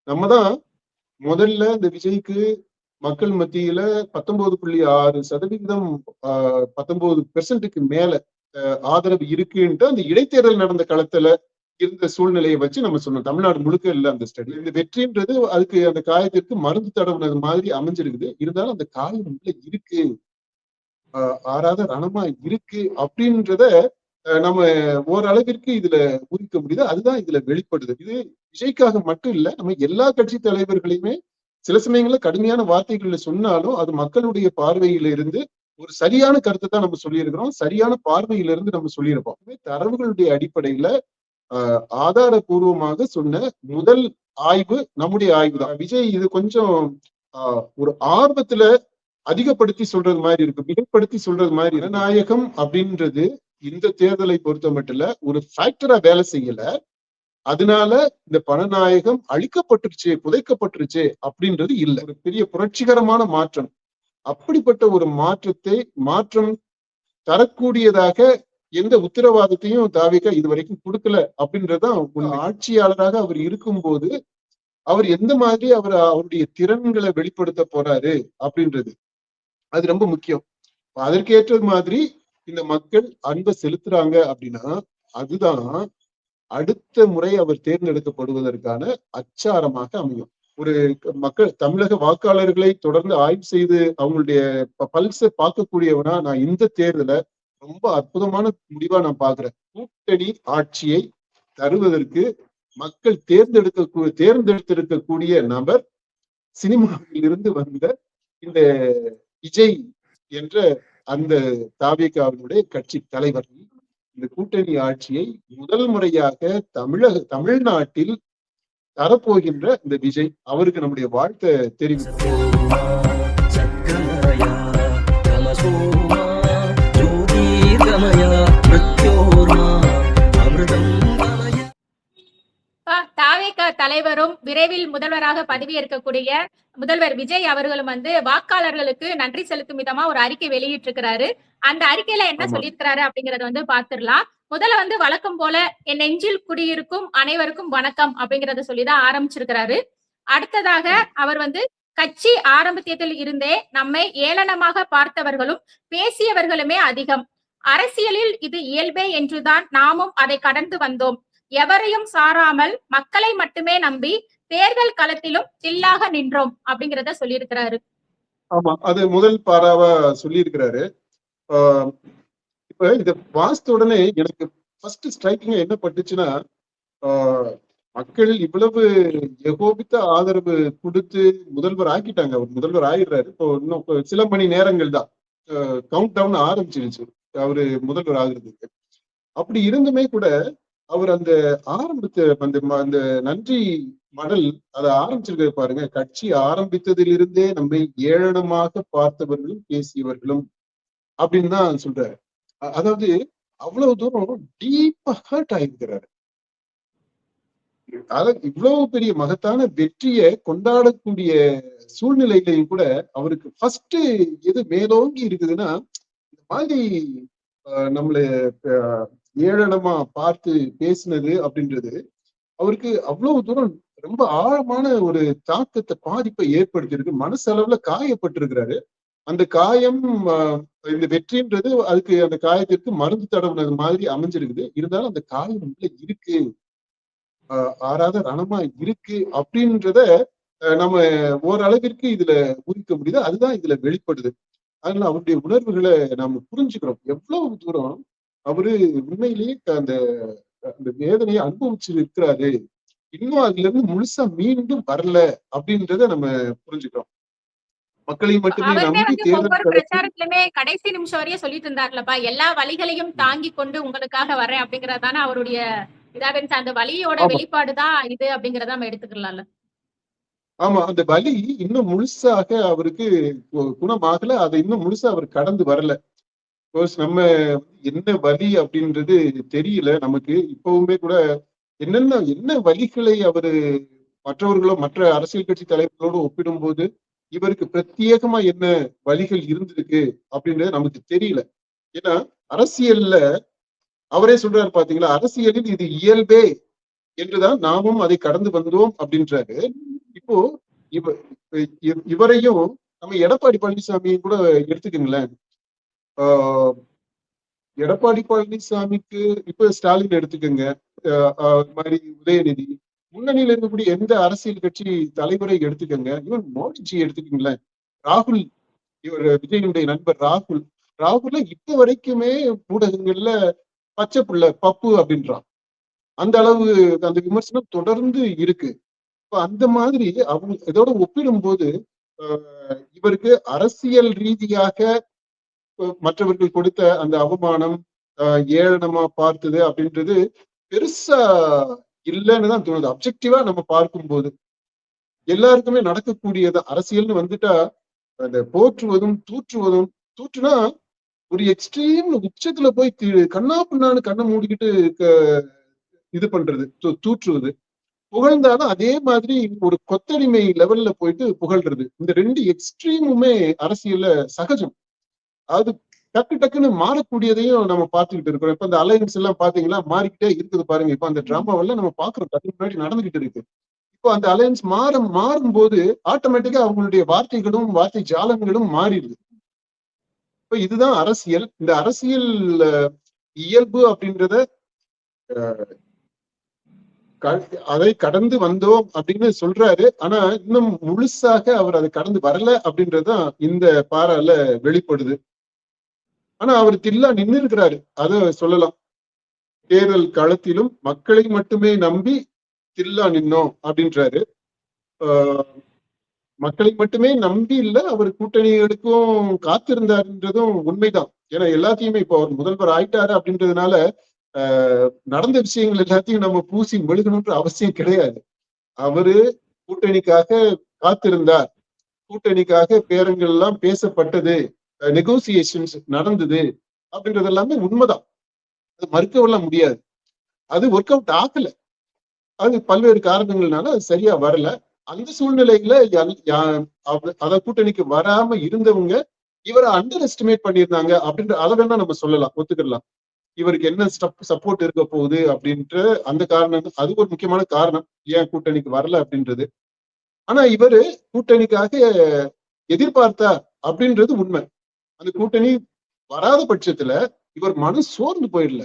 நம்ம தான் முதல்ல இந்த விஜய்க்கு மக்கள் மத்தியில 19.6% 19% மேல ஆதரவு இருக்குன்ட்டு அந்த இடைத்தேர்தல் நடந்த களத்துல இருந்த சூழ்நிலையை வச்சு நம்ம சொன்னோம். தமிழ்நாடு முழுக்க இல்ல அந்த ஸ்டடி. இந்த வெற்றின்றது அதுக்கு அந்த காயத்திற்கு மருந்து தடவுனது மாதிரி அமைஞ்சிருக்குது. இருந்தாலும் அந்த காயம் உள்ள இருக்கு, ஆறாத ரணமா இருக்கு அப்படின்றத நம்ம ஓரளவிற்கு இதுல ஊகிக்க முடியுது. அதுதான் இதுல வெளிப்படுது. இது விஜய்க்காக மட்டும் இல்ல, நம்ம எல்லா கட்சி தலைவர்களையுமே சில சமயங்கள்ல கடுமையான வார்த்தைகள்ல சொன்னாலும் அது மக்களுடைய பார்வையில இருந்து ஒரு சரியான கருத்தை தான் நம்ம சொல்லியிருக்கிறோம். சரியான பார்வையில இருந்து நம்ம சொல்லியிருப்போம். தரவுகளுடைய அடிப்படையில ஆதாரபூர்வமாக சொன்ன முதல் ஆய்வு நம்முடைய ஆய்வு தான். விஜய் இது கொஞ்சம் ஒரு ஆர்வத்துல அதிகப்படுத்தி சொல்றது மாதிரி இருக்கு, மிகப்படுத்தி சொல்றது மாதிரி. ஜனநாயகம் அப்படின்றது இந்த தேர்தலை பொறுத்த மட்டும் ஒரு ஃபேக்டரா வேலை செய்யல. அதனால இந்த பணநாயகம் அழிக்கப்பட்டுருச்சு, புதைக்கப்பட்டுருச்சு அப்படின்றது இல்லை. ஒரு பெரிய புரட்சிகரமான மாற்றம். அப்படிப்பட்ட ஒரு மாற்றம் தரக்கூடியதாக எந்த உத்தரவாதத்தையும் தாவேகா இதுவரைக்கும் கொடுக்கல அப்படின்றதுதான். ஆட்சியாளராக அவர் இருக்கும்போது அவர் எந்த மாதிரி அவருடைய திறன்களை வெளிப்படுத்த போறாரு அப்படின்றது அது ரொம்ப முக்கியம். அதற்கேற்றது மாதிரி இந்த மக்கள் அன்பை செலுத்துறாங்க அப்படின்னா அதுதான் அடுத்த முறை அவர் தேர்ந்தெடுக்கப்படுவதற்கான அச்சாரமாக அமையும். ஒரு மக்கள் தமிழக வாக்காளர்களை தொடர்ந்து ஆய்வு செய்து அவங்களுடைய பல்ஸை பார்க்கக்கூடியவனா நான் இந்த தேர்தலை ரொம்ப அற்புதமான முடிவா நான் பாக்குறேன். கூட்டணி ஆட்சியை தருவதற்கு மக்கள் தேர்ந்தெடுத்திருக்கக்கூடிய நபர் சினிமாவில் இருந்து வந்த இந்த விஜய் என்ற அந்த தாவேகாவினுடைய கட்சி தலைவர். இந்த கூட்டணி ஆட்சியை முதல் முறையாக தமிழ்நாட்டில் தரப்போகின்ற இந்த விஜய் அவருக்கு நம்முடைய வாழ்த்தை தெரிவிக்கிறோம். தாவேகா தலைவரும் விரைவில் முதல்வராக பதவியேற்கக்கூடிய முதல்வர் விஜய் அவர்களும் வாக்காளர்களுக்கு நன்றி செலுத்தும் விதமா ஒரு அறிக்கை வெளியிட்டிருக்கிறாரு. அந்த அறிக்கையில என்ன சொல்லியிருக்கிறாரு அப்படிங்கறத பார்த்துடலாம். முதல்ல வழக்கம் போல என் நெஞ்சில் குடியிருக்கும் அனைவருக்கும் வணக்கம் அப்படிங்கறத சொல்லிதான் ஆரம்பிச்சிருக்கிறாரு. அடுத்ததாக அவர் கட்சி ஆரம்பித்ததில் இருந்தே நம்மை ஏளனமாக பார்த்தவர்களும் பேசியவர்களுமே அதிகம். அரசியலில் இது இயல்பே என்றுதான் நாமும் அதை கடந்து வந்தோம். எவரையும் சாராமல் மக்களை மட்டுமே நம்பி தேர்தல் களத்திலும் தில்லாக நின்றோம் அப்படிங்கிறத சொல்லியிருக்கிறாரு. ஆமா, அது முதல் பாராவா சொல்லியிருக்கிறாரு. இப்ப இத வாசித்த உடனே எனக்கு ஃபர்ஸ்ட் ஸ்ட்ரைக்கிங் என்ன பட்டுச்சுன்னா, மக்கள் இவ்வளவு ஏகோபித்த ஆதரவு கொடுத்து முதல்வர் ஆக்கிட்டாங்க. அவர் முதல்வர் ஆயிடுறாரு. இப்போ இன்னும் சில மணி நேரங்கள் தான் கவுண்ட் டவுன் ஆரம்பிச்சிருச்சு அவரு முதல்வர் ஆகுறதுக்கு. அப்படி இருந்துமே கூட அவர் அந்த அந்த நன்றி மடல் அதை ஆரம்பிச்சிருக்க பாருங்க. கட்சி ஆரம்பித்ததிலிருந்தே நம்மை ஏளனமாக பார்த்தவர்களும் பேசியவர்களும் அப்படின்னு தான் சொல்றாரு. அதாவது அவ்வளவு தூரம் டீப்பா ஹர்ட் ஆயிருக்கிறாரு. அதாவது இவ்வளவு பெரிய மகத்தான வெற்றியை கொண்டாடக்கூடிய சூழ்நிலையிலையும் கூட அவருக்கு ஃபர்ஸ்ட் எது மேலோங்கி இருக்குதுன்னா, இந்த மாதிரி நம்மள ஏளனமா பார்த்து பேசினது அப்படின்றது அவருக்கு அவ்வளவு தூரம் ரொம்ப ஆழமான ஒரு தாக்கத்தை பாதிப்பை ஏற்படுத்தியிருக்கு. மனசளவுல காயப்பட்டிருக்கிறாரு. அந்த காயம் இந்த வெற்றின்றது அதுக்கு அந்த காயத்திற்கு மருந்து தடவுனது மாதிரி அமைஞ்சிருக்குது. இருந்தாலும் அந்த காயம் உள்ள இருக்கு, ஆறாத ரணமா இருக்கு அப்படின்றத நம்ம ஓரளவிற்கு இதுல ஊகிக்க முடியுது. அதுதான் இதுல வெளிப்படுது. அதனால அவருடைய உணர்வுகளை நாம புரிஞ்சுக்கிறோம். எவ்வளவு தூரம் அவரு உண்மையிலேயே அந்த அந்த வேதனையை அனுபவிச்சு இருக்கிறாரு, இன்னும் அதுல இருந்து முழுசா மீண்டும் வரல அப்படின்றத நம்ம புரிஞ்சுக்கிறோம். மக்களை மட்டுமே நம்பி பிரச்சாரத்திலுமே கடைசி நிமிஷம் வரையும் சொல்லிட்டு இருந்தாருலப்பா, எல்லா வழிகளையும் தாங்கி கொண்டு உங்களுக்காக வரேன் அப்படிங்கறதான அவருடைய இதாக இருந்துச்சு. அந்த வலியோட வெளிப்பாடுதான் இது அப்படிங்கறத நம்ம எடுத்துக்கலாம்ல. ஆமா, அந்த வலி இன்னும் முழுசாக அவருக்கு குணமாகல. அதை இன்னும் முழுசா அவர் கடந்து வரல. நம்ம என்ன வலி அப்படின்றது தெரியல நமக்கு. இப்பவுமே கூட என்ன வலிகளை அவரு மற்றவர்களோ மற்ற அரசியல் கட்சி தலைவர்களோடு ஒப்பிடும் போது இவருக்கு பிரத்யேகமா என்ன வலிகள் இருந்திருக்கு அப்படின்றது நமக்கு தெரியல. ஏன்னா அரசியல்ல அவரே சொல்றாரு பாத்தீங்களா, அரசியலில் இது இயல்பே என்றுதான் நாமும் அதை கடந்து வந்தோம் அப்படின்றாரு. இப்போ இவ இவரையும் நம்ம எடப்பாடி பழனிசாமியும் கூட எடுத்துக்கங்களேன். ஆஹ் எடப்பாடி பழனிசாமிக்கு இப்ப ஸ்டாலின் எடுத்துக்கோங்க, மாதிரி உதயநிதி, முன்னணியில இருக்கக்கூடிய எந்த அரசியல் கட்சி தலைவரை எடுத்துக்கோங்க, இவன் மோடிஜி எடுத்துக்கங்களேன், ராகுல், இவர் விஜயனுடைய நண்பர் ராகுல், ராகுல இப்ப வரைக்குமே ஊடகங்கள்ல பச்சை புள்ள பப்பு அப்படின்றான். அந்த அளவு அந்த விமர்சனம் தொடர்ந்து இருக்கு. இப்ப அந்த மாதிரி அவங்க இதோட ஒப்பிடும்போது இவருக்கு அரசியல் ரீதியாக மற்றவர்கள் கொடுத்த அந்த அவமானம், ஏளனமா பார்த்தது அப்படின்றது பெருசா இல்லைன்னு தான் தோணுது. அப்ஜெக்டிவா நம்ம பார்க்கும்போது எல்லாருக்குமே நடக்கக்கூடியது. அரசியல்னு வந்துட்டா அந்த போற்றுவதும் தூற்றுவதும், தூற்றுனா ஒரு எக்ஸ்ட்ரீம் உச்சத்துல போய் கண்ணா பின்னான்னு கண்ணை மூடிக்கிட்டு இது பண்றது, தூற்றுவது. புகழ்ந்தாலும் அதே மாதிரி ஒரு கொத்தடிமை லெவல்ல போயிட்டு புகழ்றது. இந்த ரெண்டு எக்ஸ்ட்ரீமுமே அரசியல்ல சகஜம். அது டக்கு டக்குன்னு மாறக்கூடியதையும் நம்ம பார்த்துக்கிட்டு இருக்கிறோம். இப்ப இந்த அலையன்ஸ் எல்லாம் பாத்தீங்கன்னா மாறிக்கிட்டே இருக்குது பாருங்க. இப்ப அந்த டிராமாவெல்லாம் நம்ம பாக்குறோம், கண்ணு முன்னாடி நடந்துகிட்டு இருக்கு. இப்போ அந்த அலையன்ஸ் மாறும்போது ஆட்டோமேட்டிக்கா அவங்களுடைய வார்த்தைகளும் வார்த்தை ஜாலங்களும் மாறிடுது. இப்ப இதுதான் அரசியல். இந்த அரசியல் இயல்பு அப்படின்றத அதை கடந்து வந்தோம் அப்படின்னு சொல்றாரு. ஆனா இன்னும் முழுசாக அவர் அதை கடந்து வரல அப்படின்றதுதான் இந்த பாரால வெளிப்படுது. ஆனா அவர் தில்லா நின்று இருக்கிறாரு, அதை சொல்லலாம். தேர்தல் களத்திலும் மக்களை மட்டுமே நம்பி தில்லா நின்னோம் அப்படின்றாரு. மக்களை மட்டுமே நம்பி இல்ல, அவர் கூட்டணிகளுக்கும் காத்திருந்தாருன்றதும் உண்மைதான். ஏன்னா எல்லாத்தையுமே இப்போ அவர் முதல்வர் ஆயிட்டாரு அப்படின்றதுனால நடந்த விஷயங்கள் எல்லாத்தையும் நம்ம பூசி மெழுகணுன்ற அவசியம் கிடையாது. அவரு கூட்டணிக்காக காத்திருந்தார், கூட்டணிக்காக பேரங்கள் எல்லாம் பேசப்பட்டது, நெகோசியேஷன்ஸ் நடந்தது அப்படின்றது எல்லாமே உண்மைதான். அது மறுக்கவெல்லாம் முடியாது. அது ஒர்க் அவுட் ஆகல, அது பல்வேறு காரணங்கள்னால அது சரியா வரல. அந்த சூழ்நிலையில அத கூட்டணிக்கு வராம இருந்தவங்க இவரை அண்டர் எஸ்டிமேட் பண்ணியிருந்தாங்க அப்படின்ற அதை வேணா நம்ம சொல்லலாம், ஒத்துக்கலாம். இவருக்கு என்ன சப்போர்ட் இருக்க போகுது அப்படின்ற அந்த காரணம், அது ஒரு முக்கியமான காரணம் ஏன் கூட்டணிக்கு வரல அப்படின்றது. ஆனா இவரு கூட்டணிக்காக எதிர்பார்த்தார் அப்படின்றது உண்மை. அந்த கூட்டணி வராத பட்சத்துல இவர் மன சோர்ந்து போயிடல.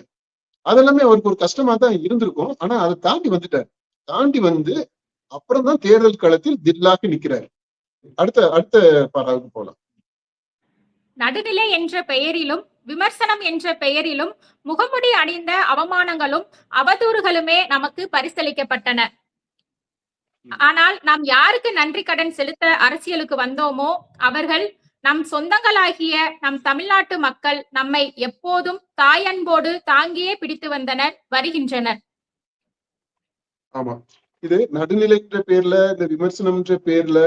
அதெல்லாமே அவருக்கு ஒரு கஷ்டமா தான் இருந்திருக்கும். ஆனா அதை தாண்டி வந்துட்டார். தாண்டி வந்து அப்புறம் தான் தேர்தல் களத்தில் தில்லாக்கி நிக்கிறாரு. அடுத்த பாராவுக்கு போலாம். நடுநிலை என்ற பெயரிலும் விமர்சனம் என்ற பெயரிலும் முகமுடி அணிந்த அவமானங்களும் அவதூறுகளுமே நமக்கு பரிசளிக்கப்பட்டன. ஆனால் நாம் யாருக்கு நன்றி கடன் செலுத்த அரசியலுக்கு வந்தோமோ அவர்கள் நம் சொந்தங்களாகிய நம் தமிழ்நாட்டு மக்கள் நம்மை எப்போதும் தாயன்போடு தாங்கியே பிடித்து வந்தனர், வருகின்றனர். ஆமா, இது நடுநிலைன்ற பேர்ல, இந்த விமர்சனம்ன்ற பேர்ல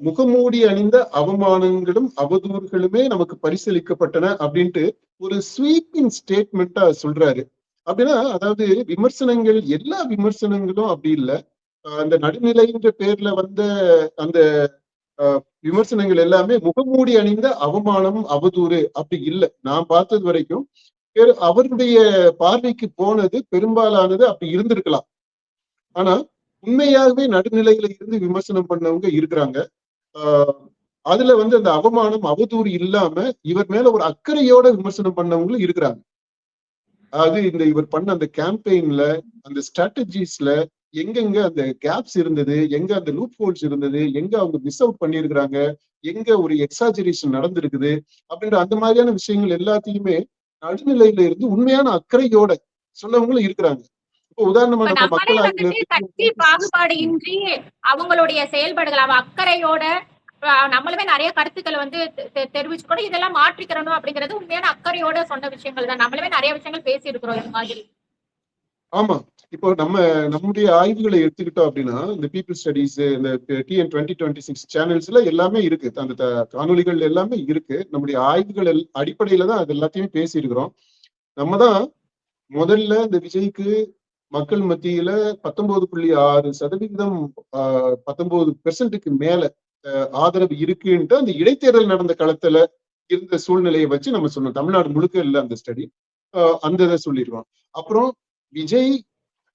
முகமூடி அணிந்த அவமானங்களும் அவதூறுகளுமே நமக்கு பரிசளிக்கப்பட்டன அப்படின்ட்டு ஒரு ஸ்வீப்பிங் ஸ்டேட்மெண்டா சொல்றாரு. அப்படின்னா அதாவது விமர்சனங்கள், எல்லா விமர்சனங்களும் அப்படி இல்லை. அந்த நடுநிலைன்ற பேர்ல வந்த அந்த விமர்சனங்கள் எல்லாமே முகமூடி அணிந்த அவமானம் அவதூறு அப்படி இல்லை. நான் பார்த்தது வரைக்கும் அவருடைய பார்வைக்கு போனது பெரும்பாலானது அப்படி இருந்திருக்கலாம். ஆனா உண்மையாகவே நடுநிலையில இருந்து விமர்சனம் பண்ணவங்க இருக்கிறாங்க. அதுல வந்து அந்த அவமானம் அவதூறு இல்லாம இவர் மேல ஒரு அக்கறையோட விமர்சனம் பண்ணவங்களும் இருக்கிறாங்க. அதாவது இந்த இவர் பண்ண அந்த கேம்பெயின்ல, அந்த ஸ்ட்ராட்டஜிஸ்ல எங்கெங்க அந்த கேப்ஸ் இருந்தது, எங்க அந்த லூப் ஹோல்ஸ் இருந்தது, எங்க அவங்க மிஸ் அவுட் பண்ணியிருக்கிறாங்க, எங்க ஒரு எக்ஸாஜரேஷன் நடந்திருக்குது அப்படின்ற அந்த மாதிரியான விஷயங்கள் எல்லாத்தையுமே நடுநிலையில இருந்து உண்மையான அக்கறையோட சொன்னவங்களும் இருக்கிறாங்க. இப்போ உதாரணமா நம்ம மக்கள் கட்சி பாகுபாடு இன்றி அவங்களுடைய செயல்பாடுகள் அவ அக்கறையோட நம்மளுமே நிறைய கருத்துக்களை வந்து தெரிவிச்சு கூட இதெல்லாம் மாற்றிக்கிறணும் அப்படிங்கிறது உண்மையான அக்கறையோட சொன்ன விஷயங்கள் தான். நம்மளுமே நிறைய விஷயங்கள் பேசி இருக்கிறோம் இந்த மாதிரி. ஆமா, இப்போ நம்முடைய ஆய்வுகளை எடுத்துக்கிட்டோம் அப்படின்னா இந்த பீப்புள் ஸ்டடிஸ், இந்த TN 2026 சேனல்ஸ்ல எல்லாமே இருக்கு, அந்த காணொலிகள் எல்லாமே இருக்கு. நம்முடைய ஆய்வுகள் அடிப்படையில தான் அது எல்லாத்தையுமே பேசி இருக்கிறோம். நம்ம தான் முதல்ல இந்த விஜய்க்கு மக்கள் மத்தியில 19.6% 19% மேல ஆதரவு இருக்குன்ட்டு அந்த இடைத்தேர்தல் நடந்த களத்துல இருந்த சூழ்நிலையை வச்சு நம்ம சொன்னோம். தமிழ்நாடு முழுக்க இல்லை அந்த ஸ்டடி, அந்த இதை சொல்லிடுவோம். அப்புறம் விஜய்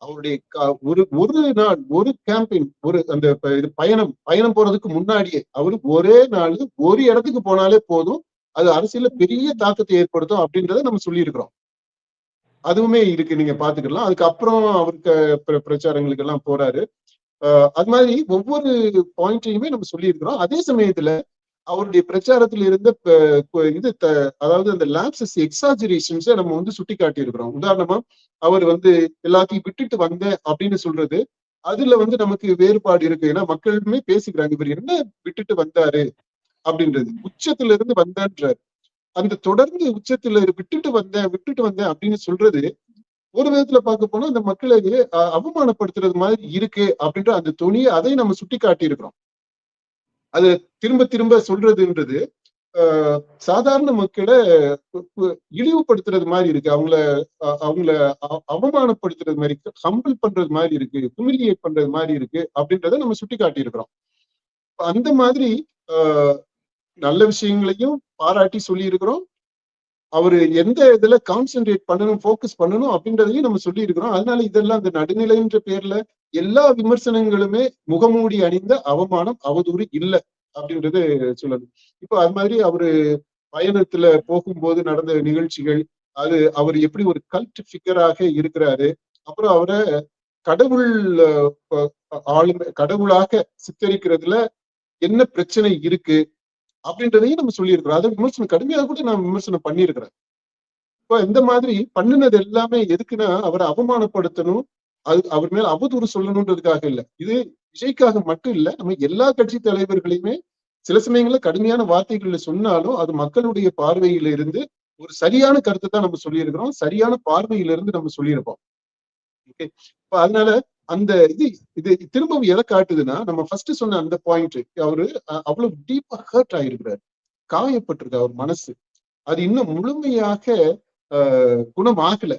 அவருடைய ஒரு நாள் ஒரு கேம்பெயின் அந்த இது பயணம் போறதுக்கு முன்னாடியே அவருக்கு ஒரே நாள் ஒரு இடத்துக்கு போனாலே போதும், அது அரசியல்ல பெரிய தாக்கத்தை ஏற்படுத்தும் அப்படின்றத நம்ம சொல்லியிருக்கிறோம். அதுவுமே இருக்கு, நீங்க பாத்துக்கலாம். அதுக்கப்புறம் அவருக்கு பிரச்சாரங்களுக்கு எல்லாம் போறாரு. அது மாதிரி ஒவ்வொரு பாயிண்டையுமே நம்ம சொல்லியிருக்கிறோம். அதே சமயத்துல அவருடைய பிரச்சாரத்தில் இருந்த அதாவது அந்த லாப்சஸ் எக்ஸாஜரேஷன்ஸை நம்ம சுட்டி காட்டி இருக்கிறோம். உதாரணமா அவர் எல்லாத்தையும் விட்டுட்டு வந்தேன் அப்படின்னு சொல்றது, அதுல நமக்கு வேறுபாடு இருக்கு. ஏன்னா மக்களுமே பேசிக்கிறாங்க, இவர் என்ன விட்டுட்டு வந்தாரு அப்படின்றது. உச்சத்துல இருந்து வந்தான்றாரு. அந்த தொடர்ந்து உச்சத்துல விட்டுட்டு வந்தேன் அப்படின்னு சொல்றது ஒரு விதத்துல பார்க்க போனா அந்த மக்களை அவமானப்படுத்துறது மாதிரி இருக்கு அப்படின்ற அந்த துணியை அதை நம்ம சுட்டி காட்டி இருக்கிறோம். அது திரும்ப திரும்ப சொல்றதுன்றது சாதாரண மக்களை இழிவுபடுத்துறது மாதிரி இருக்கு, அவங்கள அவமானப்படுத்துறது மாதிரி, ஹம்பிள் பண்றது மாதிரி இருக்கு, ஹியூமிலியேட் பண்றது மாதிரி இருக்கு அப்படின்றத நம்ம சுட்டி காட்டி இருக்கிறோம். அந்த மாதிரி நல்ல விஷயங்களையும் பாராட்டி சொல்லி இருக்கிறோம். அவரு எந்த இதுல கான்சென்ட்ரேட் பண்ணணும், போக்கஸ் பண்ணணும் அப்படின்றதையும் நம்ம சொல்லி இருக்கிறோம். அதனால இதெல்லாம் அந்த நடுநிலைன்ற பேர்ல எல்லா விமர்சனங்களுமே முகமூடி அணிந்த அவமானம், அவதூறு இல்லை அப்படின்றது சொல்லணும். இப்போ அது மாதிரி அவரு பயணத்துல போகும்போது நடந்த நிகழ்ச்சிகள், அவர் எப்படி ஒரு கல்ட் ஃபிகராக இருக்கிறாரு, அப்புறம் அவரை கடவுள் கடவுளாக சித்தரிக்கிறதுல என்ன பிரச்சனை இருக்கு அப்படின்றதையும் நம்ம சொல்லியிருக்கிறோம். அதை விமர்சனம் கடுமையாக கூட நான் விமர்சனம் பண்ணியிருக்கிறேன். இப்போ இந்த மாதிரி பண்ணினது எல்லாமே எதுக்குன்னா அவரை அவமானப்படுத்தணும், அவர் மேல அவதூறு சொல்லணுன்றதுக்காக இல்லை. இது விஜய்க்காக மட்டும் இல்ல, நம்ம எல்லா கட்சி தலைவர்களையுமே சில சமயங்கள்ல கடுமையான வார்த்தைகள்ல சொன்னாலும் அது மக்களுடைய பார்வையில இருந்து ஒரு சரியான கருத்தை தான் நம்ம சொல்லியிருக்கிறோம், சரியான பார்வையில இருந்து நம்ம சொல்லியிருப்போம். ஓகே, இப்ப அதனால அந்த இது திரும்பவும் எதை காட்டுதுன்னா, நம்ம ஃபர்ஸ்ட் சொன்ன அந்த பாயிண்ட், அவரு அவ்வளவு டீப்பா ஹர்ட் ஆயிருக்கிறாரு, காயப்பட்டிருக்கு அவர் மனசு. அது இன்னும் முழுமையாக குணம் ஆகல,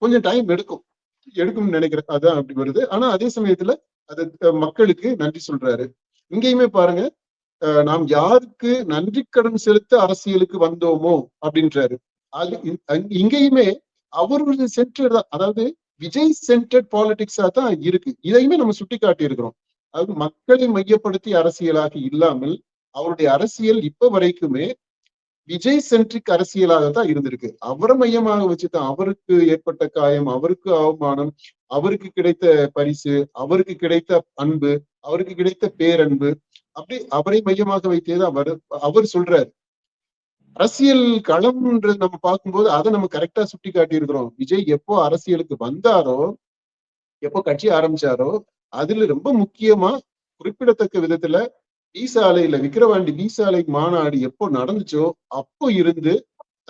கொஞ்சம் டைம் எடுக்கும்னு நினைக்கிறேன். அதான் அப்படி வருது. ஆனா அதே சமயத்துல அது மக்களுக்கு நன்றி சொல்றாரு. இங்கேயுமே பாருங்க, நாம் யாருக்கு நன்றி கடன் செலுத்த அரசியலுக்கு வந்தோமோ அப்படின்றாரு. அது இங்கேயுமே அவர்களுடைய சென்டர் தான், அதாவது விஜய் சென்டர்ட் பாலிடிக்ஸா தான் இருக்கு. இதையுமே நம்ம சுட்டி காட்டி இருக்கிறோம். அதாவது மக்களை மையப்படுத்தி அரசியலாக இல்லாமல் அவருடைய அரசியல் இப்ப வரைக்குமே விஜய் சென்ட்ரிக் அரசியலாகத்தான் இருந்திருக்கு. அவரை மையமாக வச்சுதான் அவருக்கு ஏற்பட்ட காயம், அவருக்கு அவமானம், அவருக்கு கிடைத்த பரிசு, அவருக்கு கிடைத்த அன்பு, அவருக்கு கிடைத்த பேரன்பு, அப்படி அவரை மையமாக வைத்தேதான் அவர் சொல்றாரு. அரசியல் களம்ன்றது நம்ம பார்க்கும்போது அதை நம்ம கரெக்டா சுட்டி காட்டி இருக்கிறோம். விஜய் எப்போ அரசியலுக்கு வந்தாரோ, எப்போ கட்சி ஆரம்பிச்சாரோ, அதுல ரொம்ப முக்கியமா குறிப்பிடத்தக்க விதத்துல விக்கிரவாண்டி பீசாலை மாநாடு எப்போ நடந்துச்சோ அப்போ இருந்து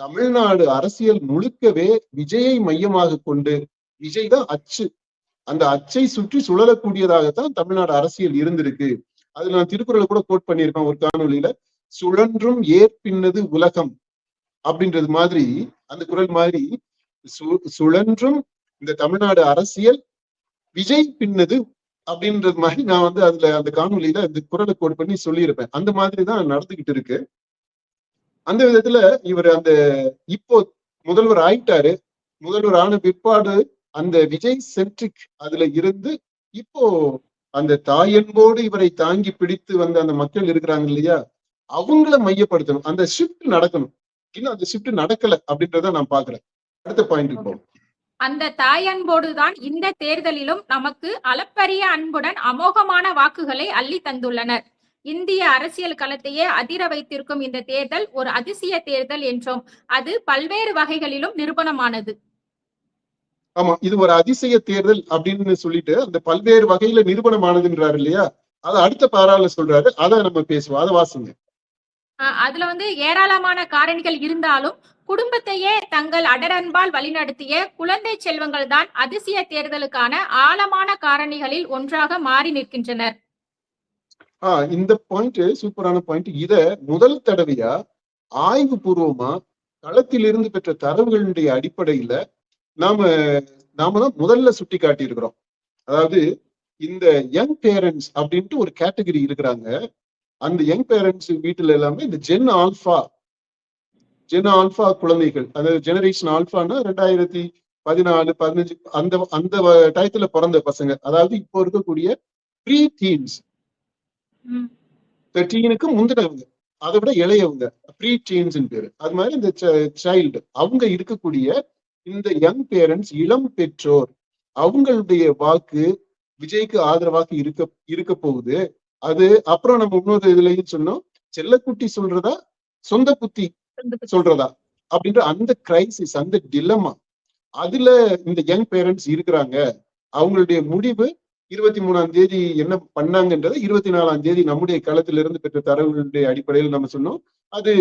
தமிழ்நாடு அரசியல் முழுக்கவே விஜயை மையமாக கொண்டு, விஜய் தான் அச்சு, அந்த அச்சை சுற்றி சுழலக்கூடியதாகத்தான் தமிழ்நாடு அரசியல் இருந்திருக்கு. அதுல நான் திருக்குறளை கூட கோட் பண்ணியிருக்கேன் ஒரு காணொலியில, சுழன்றும் ஏற்பின்னது உலகம் அப்படின்றது மாதிரி, அந்த குரல் மாதிரி சுழன்றும் இந்த தமிழ்நாடு அரசியல் விஜய் பின்னது அப்படின்றது மாதிரி நான் அதுல அந்த காணொலியில இந்த குரலை கோட் பண்ணி சொல்லியிருப்பேன். அந்த மாதிரிதான் நடந்துகிட்டு இருக்கு. அந்த விதத்துல இவர் இப்போ முதல்வர் ஆயிட்டாரு. முதல்வர் ஆன பிற்பாடு அந்த விஜய் சென்ட்ரிக் அதுல இருந்து இப்போ அந்த தாயன்போடு இவரை தாங்கி பிடித்து வந்த அந்த மக்கள் இருக்கிறாங்க இல்லையா, அவங்கள மையப்படுத்தணும், அந்த ஷிஃப்ட் நடக்கணும். இன்னும் அந்த ஷிஃப்ட் நடக்கல அப்படின்றத நான் பாக்குறேன். அடுத்த பாயிண்ட் போகும். அந்த தாயன்போடுதான் இந்த தேர்தலிலும் நமக்கு அளப்பரிய அன்புடன் அமோகமான வாக்குகளை அள்ளி தந்துள்ளனர். இந்திய அரசியல் களத்தையே அதிர வைத்திருக்கும் இந்த தேர்தல் ஒரு அதிசய தேர்தல் என்றும் அது பல்வேறு வகைகளிலும் நிரூபணமானது. ஆமா, இது ஒரு அதிசய தேர்தல் அப்படின்னு சொல்லிட்டு அந்த பல்வேறு வகையில நிரூபணமானதுன்றாரு இல்லையா, அதை அடுத்த பாராள சொல்றாரு. அதை நம்ம பேசுவோம், அதை வாசிங்க. அதுல ஏராளமான காரணிகள் இருந்தாலும் குடும்பத்தையே தங்கள் அடரன்பால் வழிநடத்திய குழந்தை செல்வங்கள் தான் அதிசய தேர்தலுக்கான ஆழமான காரணிகளில் ஒன்றாக மாறி நிற்கின்றனர். இந்த பாயிண்ட் சூப்பரான பாயிண்ட். இத முதல் தடவையா ஆய்வு பூர்வமா களத்திலிருந்து பெற்ற தரவுகளுடைய அடிப்படையில நாம தான் முதல்ல சுட்டி காட்டி இருக்கிறோம். அதாவது இந்த யங் பேரண்ட்ஸ் அப்படின்ட்டு ஒரு கேட்டகரி இருக்கிறாங்க. அந்த யங் பேரண்ட்ஸ் வீட்டுல எல்லாமே இந்த ஜென் ஆல்பா குழந்தைகள், அதாவது ஜெனரேஷன் ஆல்பான்னா 14, 15 அந்த அந்த டயத்துல பிறந்த பசங்க, அதாவது இப்போ இருக்கக்கூடிய ப்ரீ டீன்ஸ், 13க்கு முந்தினவங்க, அதை விட இளையவங்க, ப்ரீ டீன்ஸ் பேரு. அது மாதிரி இந்த சைல்டு அவங்க இருக்கக்கூடிய இந்த யங் பேரண்ட்ஸ், இளம் பெற்றோர், அவங்களுடைய வாக்கு விஜய்க்கு ஆதரவாக இருக்க போகுது. அது அப்புறம் நம்ம இன்னொரு இதுலயும் சொன்னோம், செல்லக்குட்டி சொல்றதா சொந்த புத்தி சொல்றதா அப்படின்ற அந்த கிரைசிஸ், அந்த டிலமா, அதுல இந்த யங் பேரண்ட்ஸ் இருக்கிறாங்க. அவங்களுடைய முடிவு 23ஆம் தேதி என்ன பண்ணாங்கன்றத 24ஆம் தேதி நம்முடைய களத்திலிருந்து பெற்ற தரவுகளுடைய அடிப்படையில் நம்ம சொன்னோம். அது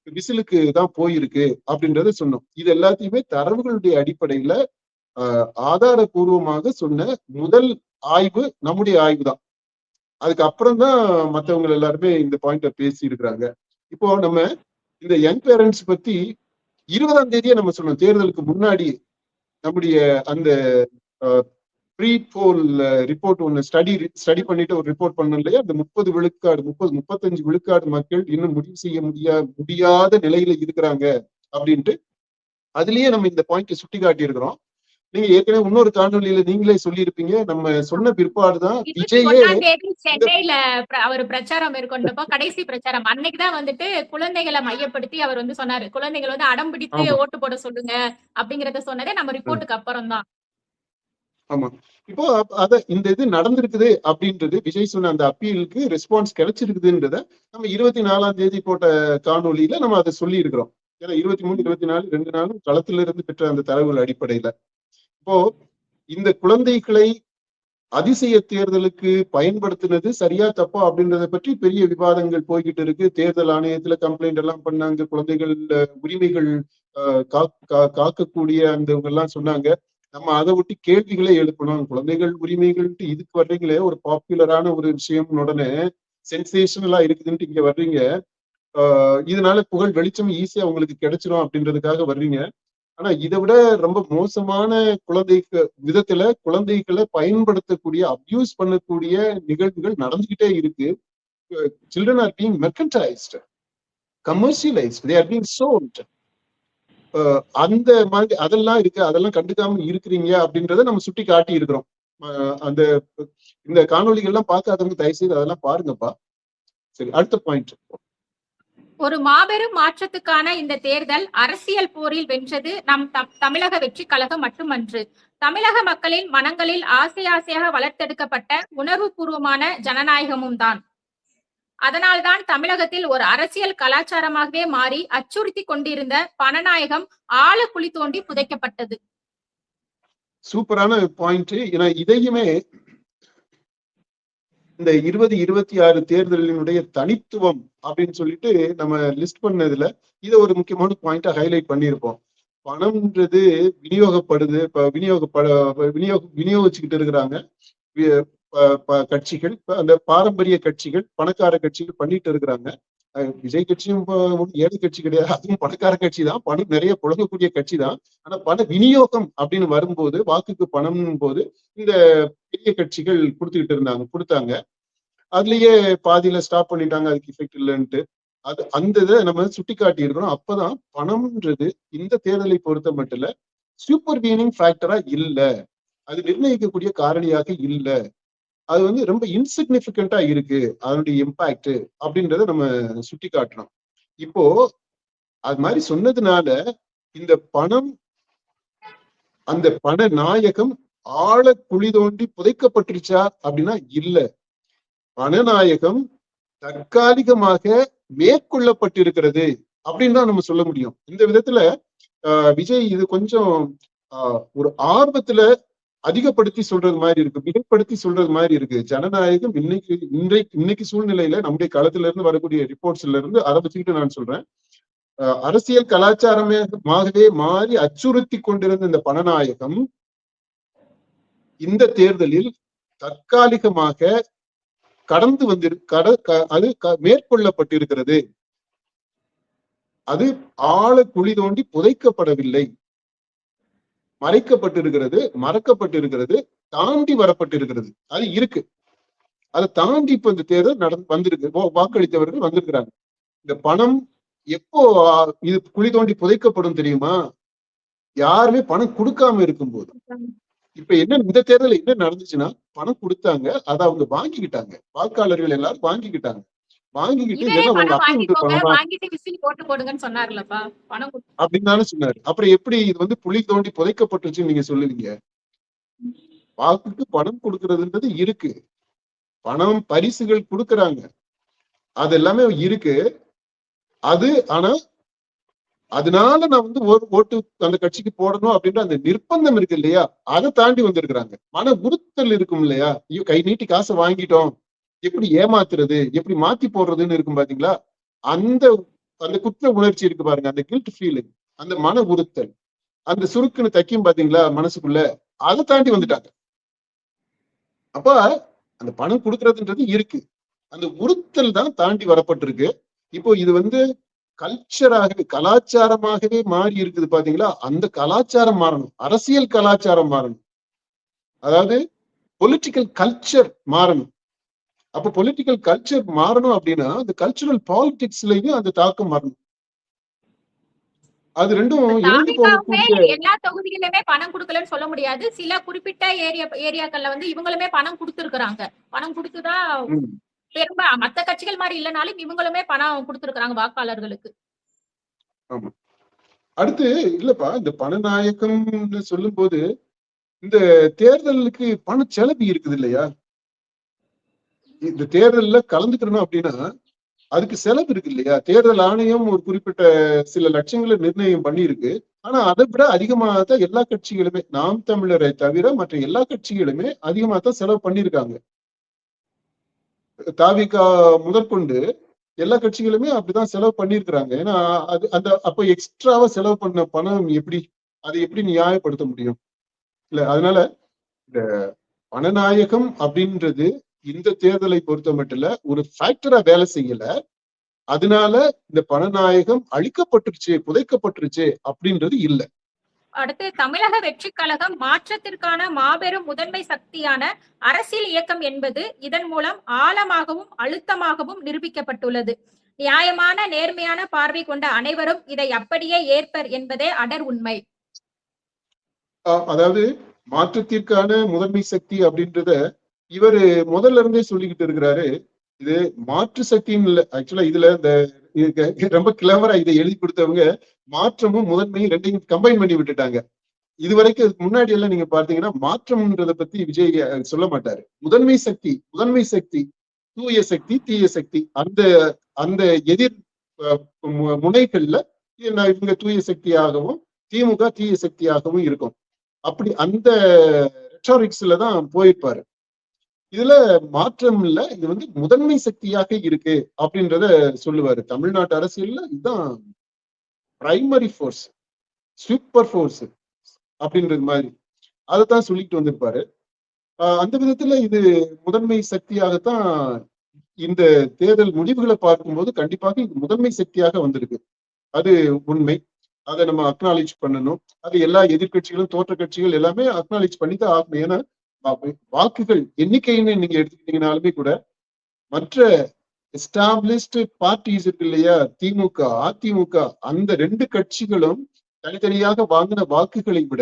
விசிலுக்கு தான் போயிருக்கு அப்படின்றத சொன்னோம். இது எல்லாத்தையுமே தரவுகளுடைய அடிப்படையில ஆதாரபூர்வமாக சொன்ன முதல் ஆய்வு நம்முடைய ஆய்வு தான். அதுக்கப்புறம் தான் மற்றவங்க எல்லாருமே இந்த பாயிண்ட பேசி இருக்கிறாங்க. இப்போ நம்ம இந்த யங் பேரண்ட்ஸ் பத்தி 20ஆம் தேதியே நம்ம சொன்னோம். தேர்தலுக்கு முன்னாடி நம்முடைய அந்த ப்ரீ போல் ரிப்போர்ட் ஒண்ணு ஸ்டடி பண்ணிட்டு ஒரு ரிப்போர்ட் பண்ணோம் இல்லையா, அந்த 30 விழுக்காடு 35 விழுக்காடு மக்கள் இன்னும் முடிவு செய்ய முடியாத நிலையில இருக்கிறாங்க அப்படின்ட்டு. அதுலயே நம்ம இந்த பாயிண்ட் சுட்டி காட்டி இருக்கிறோம். நீங்க ஏற்கனவே இன்னொரு காணொலியில நீங்களே சொல்லியிருப்பீங்க, நம்ம சொன்ன பிற்பாடுதான் விஜயே சென்னையில அவர் பிரச்சாரம் மேற்கொண்டப்போ கடைசி பிரச்சாரம் அன்னைக்குதான் வந்துட்டு குழந்தைகளை மையப்படுத்தி அவர் வந்து சொன்னாரு, குழந்தைகள் வந்து அடம் பிடித்து ஓட்டு போட சொல்லுங்க அப்படிங்கறத சொன்னதே நம்ம ரிப்போர்ட்டுக்கு அப்புறம் தான். ஆமா, இப்போ இந்த இது நடந்திருக்குது அப்படின்றது, விஜய் சொன்ன அந்த அப்பீலுக்கு ரெஸ்பான்ஸ் கிடைச்சிருக்குதுன்றத நம்ம 24ஆம் தேதி போட்ட காணொலியில நம்ம அதை சொல்லி இருக்கிறோம். ஏன்னா 23, 24 2 நாளும் களத்திலிருந்து பெற்ற அந்த தரவுகள் அடிப்படையில. இப்போ இந்த குழந்தைகளை அதிசய தேர்தலுக்கு பயன்படுத்தினது சரியா தப்பா அப்படின்றத பற்றி பெரிய விவாதங்கள் போய்கிட்டு இருக்கு. தேர்தல் ஆணையத்துல கம்ப்ளைண்ட் எல்லாம் பண்ணாங்க, குழந்தைகள் உரிமைகள் காக்கக்கூடிய அந்த எல்லாம் சொன்னாங்க. நம்ம அதை விட்டு கேள்விகளே எழுப்பணும். குழந்தைகள் உரிமைகள்ட்டு இதுக்கு வர்றீங்களே, ஒரு பாப்புலரான ஒரு விஷயம் உடனே சென்சேஷனலா இருக்குதுன்ட்டு இங்க வர்றீங்க. இதனால புகழ் வெளிச்சம் ஈஸியா உங்களுக்கு கிடைச்சிரும் அப்படின்றதுக்காக வர்றீங்க. ஆனா இதை விட ரொம்ப மோசமான விதத்துல குழந்தைகளை பயன்படுத்தக்கூடிய, அபியூஸ் பண்ணக்கூடிய நிகழ்வுகள் நடந்துகிட்டே இருக்கு. Children are being merchandised, commercialised, they are being sold. அந்த மாதிரி அதெல்லாம் இருக்கு. அதெல்லாம் கண்டுக்காம இருக்கிறீங்க அப்படின்றத நம்ம சுட்டி காட்டி இருக்கிறோம். அந்த இந்த காணொலிகள்லாம் பார்க்காதவங்க தயவு செய்து அதெல்லாம் பாருங்கப்பா. சரி, அடுத்த பாயிண்ட். ஒரு மாபெரும் மாற்றத்துக்கான இந்த தேர்தல் அரசியல் போரில் வென்றது நம் தமிழக வெற்றி கழகம் மட்டுமன்று, தமிழக மக்களின் மனங்களில் ஆசை ஆசையாக வளர்த்தெடுக்கப்பட்ட உணர்வு பூர்வமான ஜனநாயகமும் தான். அதனால்தான் தமிழகத்தில் ஒரு அரசியல் கலாச்சாரமாகவே மாறி அச்சுறுத்தி கொண்டிருந்த பணநாயகம் ஆழ குழி தோண்டி புதைக்கப்பட்டது. சூப்பரான பாயிண்ட். ஏன்னா இதையுமே இந்த 2026 தேர்தலினுடைய தனித்துவம் அப்படின்னு சொல்லிட்டு நம்ம லிஸ்ட் பண்ணதுல இதை ஒரு முக்கியமான பாயிண்டா ஹைலைட் பண்ணியிருப்போம். பணம்ன்றது விநியோகப்படுது. இப்ப விநியோகிச்சுக்கிட்டு இருக்கிறாங்க கட்சிகள், அந்த பாரம்பரிய கட்சிகள், பணக்கார கட்சிகள் பண்ணிட்டு இருக்கிறாங்க. விஜய் கட்சியும் ஏழை கட்சி கிடையாது, அதுவும் பணக்கார கட்சி தான், பணம் நிறைய புழங்கக்கூடிய கட்சி தான். ஆனா பண விநியோகம் அப்படின்னு வரும்போது, வாக்குக்கு பணம் போது இந்த பெரிய கட்சிகள் கொடுத்தாங்க. அதுலயே பாதியில ஸ்டாப் பண்ணிட்டாங்க, அதுக்கு எஃபெக்ட் இல்லைன்ட்டு. அந்த இதை நம்ம சுட்டி காட்டி இருக்கிறோம். அப்பதான் பணம்ன்றது இந்த தேர்தலை பொறுத்த மட்டும் இல்ல, சூப்பர் வீனிங் ஃபேக்டரா இல்ல, அது நிர்ணயிக்கக்கூடிய காரணியாக இல்ல, அது வந்து ரொம்ப இன்சிக்னிபிகண்டா இருக்கு அதனுடைய இம்பாக்ட் அப்படின்றத நம்ம சுட்டி காட்டணும். இப்போ அது மாதிரி சொன்னதுனால இந்த பணம், அந்த பண நாயகம் ஆழ குழி தோண்டி புதைக்கப்பட்டுருச்சா அப்படின்னா இல்ல. பணநாயகம் தற்காலிகமாக மேற்கொள்ளப்பட்டிருக்கிறது அப்படின்னு தான் நம்ம சொல்ல முடியும். இந்த விதத்துல விஜய் இது கொஞ்சம் ஒரு ஆர்வத்துல அதிகப்படுத்தி சொல்றது மாதிரி இருக்கு, மிகப்படுத்தி சொல்றது மாதிரி இருக்கு. ஜனநாயகம் இன்னைக்கு சூழ்நிலையில நம்முடைய களத்துல இருந்து வரக்கூடிய ரிப்போர்ட்ஸ்ல இருந்து அதை வச்சுக்கிட்டு நான் சொல்றேன், அரசியல் கலாச்சாரமாகவே மாறி அச்சுறுத்தி கொண்டிருந்த இந்த பணநாயகம் இந்த தேர்தலில் தற்காலிகமாக கடந்து அது மேற்கொள்ளப்பட்டிருக்கிறது. அது ஆழ குழி தோண்டி புதைக்கப்படவில்லை, மறைக்கப்பட்டிருக்கிறது, மறக்கப்பட்டிருக்கிறது, தாண்டி வரப்பட்டிருக்கிறது. அது இருக்கு. அதை தாண்டி இப்ப இந்த தேர்தல் வந்திருக்கு, வாக்களித்தவர்கள் வந்திருக்கிறாங்க. இந்த பணம் எப்போ இது குழி தோண்டி புதைக்கப்படும் தெரியுமா? யாருமே பணம் கொடுக்காம இருக்கும்போது. இப்ப என்ன இந்த தேர்தல் என்ன நடந்துச்சுன்னா, பணம் கொடுத்தாங்க, அதை அவங்க வாங்கிக்கிட்டாங்க. வாக்காளர்கள் எல்லாரும் வாங்கிக்கிட்டாங்க. வாங்கிக்கிட்டு இவரே இல்லைன்னா அவங்க பணம் அக்கௌண்ட் வாங்கிக்கோங்க, பணமா வாங்கிட்டு விசில் போட்டு போடுங்கன்னு சொன்னார்லப்பா. பணம் அப்படின்னு தானே சொன்னாரு. அப்புறம் எப்படி இது வந்து புலி தோண்டி புதைக்கப்பட்டுச்சுன்னு நீங்க சொல்லுவீங்க? வாக்குக்கு பணம் கொடுக்கறதுன்றது இருக்கு. பணம் பரிசுகள் கொடுக்கறாங்க. அது எல்லாமே இருக்கு. அது ஆனா அதனால நான் வந்து ஓட்டு அந்த கட்சிக்கு போடணும் அப்படின்ற அந்த நிர்பந்தம் இருக்கு இல்லையா, அதை தாண்டி வந்திருக்கிறாங்க. மன உறுத்தல் இருக்கும் இல்லையா, ஐயோ கை நீட்டி காசை வாங்கிட்டோம், எப்படி ஏமாத்துறது, எப்படி மாத்தி போடுறதுன்னு இருக்கும் பாத்தீங்களா, அந்த அந்த குற்ற உணர்ச்சி இருக்கு பாருங்க, அந்த கில்ட் ஃபீலிங், அந்த மன உறுத்தல், அந்த சுருக்குன்னு தைக்கும் பாத்தீங்களா மனசுக்குள்ள, அதை தாண்டி வந்துட்டாங்க. அப்ப அந்த பணம் கொடுக்கறதுன்றது இருக்கு, அந்த உறுத்தல் தான் தாண்டி வரப்பட்டிருக்கு. இப்போ இது வந்து கல்ச்சராகவே கலாச்சாரமாகவே மாறி இருக்குது பாத்தீங்களா, அந்த கலாச்சாரம் மாறணும், அரசியல் கலாச்சாரம் மாறணும், அதாவது பொலிட்டிக்கல் கல்ச்சர் மாறணும். அப்ப பொலிட்டிக்கல் கல்ச்சர் மாறணும் அப்படின்னா அந்த கல்ச்சுரல் பாலிடிக்ஸ்லயும் அந்த தாக்கம் வரணும். அது ரெண்டும் இணைந்து தாவேகாவுமே போகக்கூடிய. எல்லா தொகுதிகளிலுமே பணம் கொடுக்கலன்னு சொல்ல முடியாது. சில குறிப்பிட்ட ஏரியாக்கள்ல வந்து இவங்களுமே பணம் கொடுத்திருக்கிறாங்க. பணம் கொடுத்துதான் மத்த கட்சிகள் மாதிரி இல்லைனாலும் இவங்களுமே பணம் கொடுத்திருக்கிறாங்க வாக்காளர்களுக்கு. ஆமா. அடுத்து இல்லப்பா, இந்த பணநாயகம்னு சொல்லும் போது இந்த தேர்தலுக்கு பண செலவு இருக்குது இல்லையா, இந்த தேர்தல்ல கலந்துக்கணும் அப்படின்னா அதுக்கு செலவு இருக்கு இல்லையா. தேர்தல் ஆணையம் ஒரு குறிப்பிட்ட சில லட்சங்களை நிர்ணயம் பண்ணியிருக்கு. ஆனா அதை விட அதிகமாக தான் எல்லா கட்சிகளுமே, நாம் தமிழரை தவிர மற்ற எல்லா கட்சிகளுமே அதிகமாக தான் செலவு பண்ணியிருக்காங்க. தாவிகா முதற்கொண்டு எல்லா கட்சிகளுமே அப்படிதான் செலவு பண்ணியிருக்கிறாங்க. ஏன்னா அது அந்த அப்ப எக்ஸ்ட்ராவா செலவு பண்ண பணம் எப்படி, அதை எப்படி நியாயப்படுத்த முடியும் இல்ல. அதனால இந்த பணநாயகம் அப்படின்றது இந்த தேர்தலை பொறுத்த மட்டும் ஒரு ஃபேக்டரா வேலை செய்யல. அதனால இந்த பணநாயகம் அழிக்கப்பட்டுருச்சு, புதைக்கப்பட்டுருச்சு அப்படின்றது இல்ல. அடுத்து தமிழக வெற்றிக் கழகம் மாற்றத்திற்கான மாபெரும் முதன்மை சக்தியான அரசியல் இயக்கம் என்பது இதன் மூலம் ஆழமாகவும் அழுத்தமாகவும் நிரூபிக்கப்பட்டுள்ளது. நியாயமான நேர்மையான பார்வை கொண்ட அனைவரும் இதை அப்படியே ஏற்பர் என்பதே அடர் உண்மை. அதாவது மாற்றத்திற்கான முதன்மை சக்தி அப்படின்றத இவரு முதல்ல இருந்தே சொல்லிக்கிட்டு இருக்கிறாரு. இது மாற்று சக்தின்னு இல்ல. ஆக்சுவலா இதுல இந்த ரொம்ப கிளவரா இதை எழுதி கொடுத்தவங்க மாற்றமும் முதன்மையும் ரெண்டையும் கம்பைன் பண்ணி விட்டுட்டாங்க. இதுவரைக்கும் அதுக்கு முன்னாடி எல்லாம் நீங்க பார்த்தீங்கன்னா மாற்றம்ன்றதை பத்தி விஜய் சொல்ல மாட்டாரு. முதன்மை சக்தி, தூய சக்தி, தீய சக்தி, அந்த அந்த எதிர் முனைகள்ல இவங்க தூய சக்தியாகவும் திமுக தீய சக்தியாகவும் இருக்கும். அப்படி அந்த ரெட்டாரிக்ஸ்ல தான் போயிருப்பாரு. இதுல மாற்றம் இல்ல, இது வந்து முதன்மை சக்தியாக இருக்கு அப்படின்றத சொல்லுவாரு. தமிழ்நாட்டு அரசியல்ல இதுதான் பிரைமரி ஃபோர்ஸ், சூப்பர் ஃபோர்ஸ் அப்படின்றது மாதிரி அதைத்தான் சொல்லிட்டு வந்திருப்பாரு. அந்த விதத்துல இது முதன்மை சக்தியாகத்தான் இந்த தேர்தல் முடிவுகளை பார்க்கும்போது கண்டிப்பாக இது முதன்மை சக்தியாக வந்திருக்கு. அது உண்மை. அதை நம்ம அக்னாலேஜ் பண்ணணும். அது எல்லா எதிர்கட்சிகளும் தோற்ற கட்சிகள் எல்லாமே அக்னாலேஜ் பண்ணிதான் ஆகணும். ஏன்னா வாக்குகள் எண்ணிக்கைன்னு நீங்க எடுத்துக்கிட்டீங்கன்னாலுமே கூட மற்ற எஸ்டாப்ளிஷ்டு பார்ட்டிஸ் இருக்கு இல்லையா, திமுக அதிமுக, அந்த ரெண்டு கட்சிகளும் தனித்தனியாக வாங்கின வாக்குகளை விட,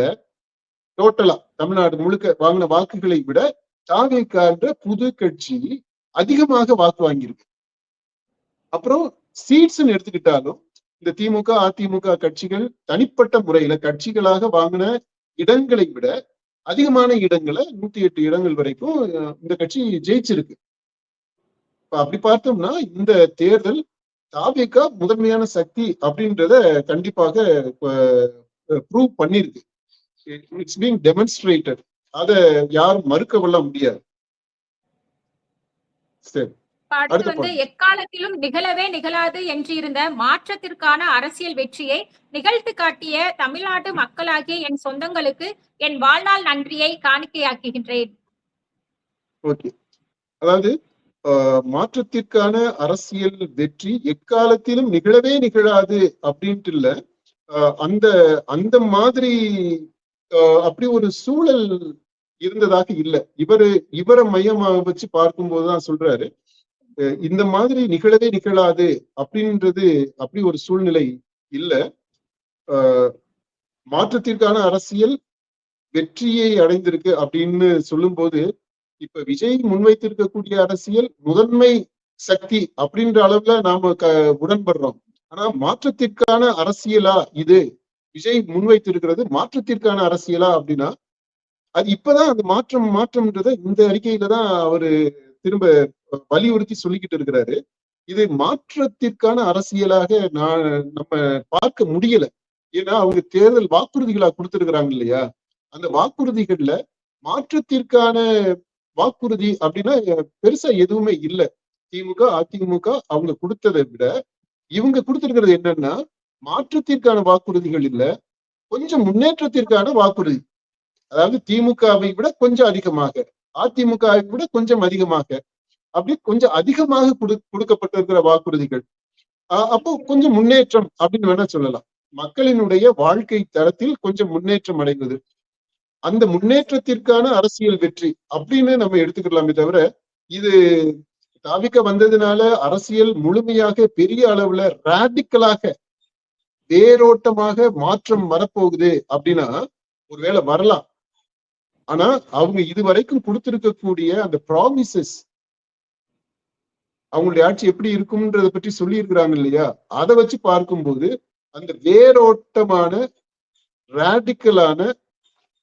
டோட்டலா தமிழ்நாடு முழுக்க வாங்கின வாக்குகளை விட தாவேக்கான்ற புது கட்சி அதிகமாக வாக்கு வாங்கியிருக்கு. அப்புறம் சீட்ஸ்ன்னு எடுத்துக்கிட்டாலும் இந்த திமுக அதிமுக கட்சிகள் தனிப்பட்ட முறையில கட்சிகளாக வாங்கின இடங்களை விட அதிகமான இடங்களை 108 இடங்கள் வரைக்கும் இந்த கட்சி ஜெயிச்சிருக்கு. அப்படி பார்த்தோம்னா இந்த தேர்தல் தாவேகா முதன்மையான சக்தி அப்படின்றத கண்டிப்பாக ப்ரூவ் பண்ணிருக்கு. It's being demonstrated. அதை யாரும் மறுக்க கொள்ள முடியாது. சரி, அடுத்து வந்து எக்காலத்திலும் நிகழவே நிகழாது என்றிருந்த மாற்றத்திற்கான அரசியல் வெற்றியை நிகழ்த்து காட்டிய தமிழ்நாட்டு மக்களாகிய என் சொந்தங்களுக்கு என் வாழ்நாள் நன்றியை காணிக்கையாக்குகின்றேன். ஓகே, அதாவது மாற்றத்திற்கான அரசியல் வெற்றி எக்காலத்திலும் நிகழவே நிகழாது அப்படின்ட்டு இல்ல, அந்த அந்த மாதிரி அப்படி ஒரு சூழல் இருந்ததாக இல்லை. இவரை மையமாக வச்சு பார்க்கும்போதுதான் சொல்றாரு இந்த மாதிரி நிகழவே நிகழாது அப்படின்றது அப்படி ஒரு சூழ்நிலை இல்ல. மாற்றத்திற்கான அரசியல் வெற்றியை அடைந்திருக்கு அப்படின்னு சொல்லும் போது, இப்ப விஜய் முன்வைத்திருக்கக்கூடிய அரசியல் முதன்மை சக்தி அப்படின்ற அளவுல நாம உடன்படுறோம். ஆனா மாற்றத்திற்கான அரசியலா இது? விஜய் முன்வைத்திருக்கிறது மாற்றத்திற்கான அரசியலா அப்படின்னா, அது இப்பதான் அந்த மாற்றம்ன்றத இந்த அறிக்கையில தான் அவரு திரும்ப வலியுறுத்தி சொல்லிக்கிட்டு இருக்கிறாரு. இது மாற்றத்திற்கான அரசியலாக நம்ம பார்க்க முடியல. ஏன்னா அவங்க தேர்தல் வாக்குறுதிகளா கொடுத்திருக்கிறாங்க இல்லையா? அந்த வாக்குறுதிகள்ல மாற்றத்திற்கான வாக்குறுதி அப்படின்னா பெருசா எதுவுமே இல்லை. திமுக, அதிமுக அவங்க கொடுத்ததை விட இவங்க கொடுத்திருக்கிறது என்னன்னா, மாற்றத்திற்கான வாக்குறுதிகள் இல்ல, கொஞ்சம் முன்னேற்றத்திற்கான வாக்குறுதி. அதாவது திமுகவை விட கொஞ்சம் அதிகமாக, அதிமுகவை விட கொஞ்சம் அதிகமாக, அப்படி கொஞ்சம் அதிகமாக கொடுக்கப்பட்டிருக்கிற வாக்குறுதிகள். அப்போ கொஞ்சம் முன்னேற்றம் அப்படின்னு வேணா சொல்லலாம். மக்களினுடைய வாழ்க்கை தரத்தில் கொஞ்சம் முன்னேற்றம் அடைவது, அந்த முன்னேற்றத்திற்கான அரசியல் வெற்றி அப்படின்னு நம்ம எடுத்துக்கலாமே தவிர, இது தாவிக்க வந்ததுனால அரசியல் முழுமையாக பெரிய அளவுல ராடிக்கலாக வேரோட்டமாக மாற்றம் வரப்போகுது அப்படின்னா ஒருவேளை வரலாம். ஆனா அவங்க இதுவரைக்கும் கொடுத்திருக்கக்கூடிய அந்த ப்ராமிசஸ், அவங்களுடைய ஆட்சி எப்படி இருக்கும்ன்றத பற்றி சொல்லி இருக்கிறாங்க இல்லையா? அதை வச்சு பார்க்கும்போது அந்த வேரோட்டமான ராடிக்கலான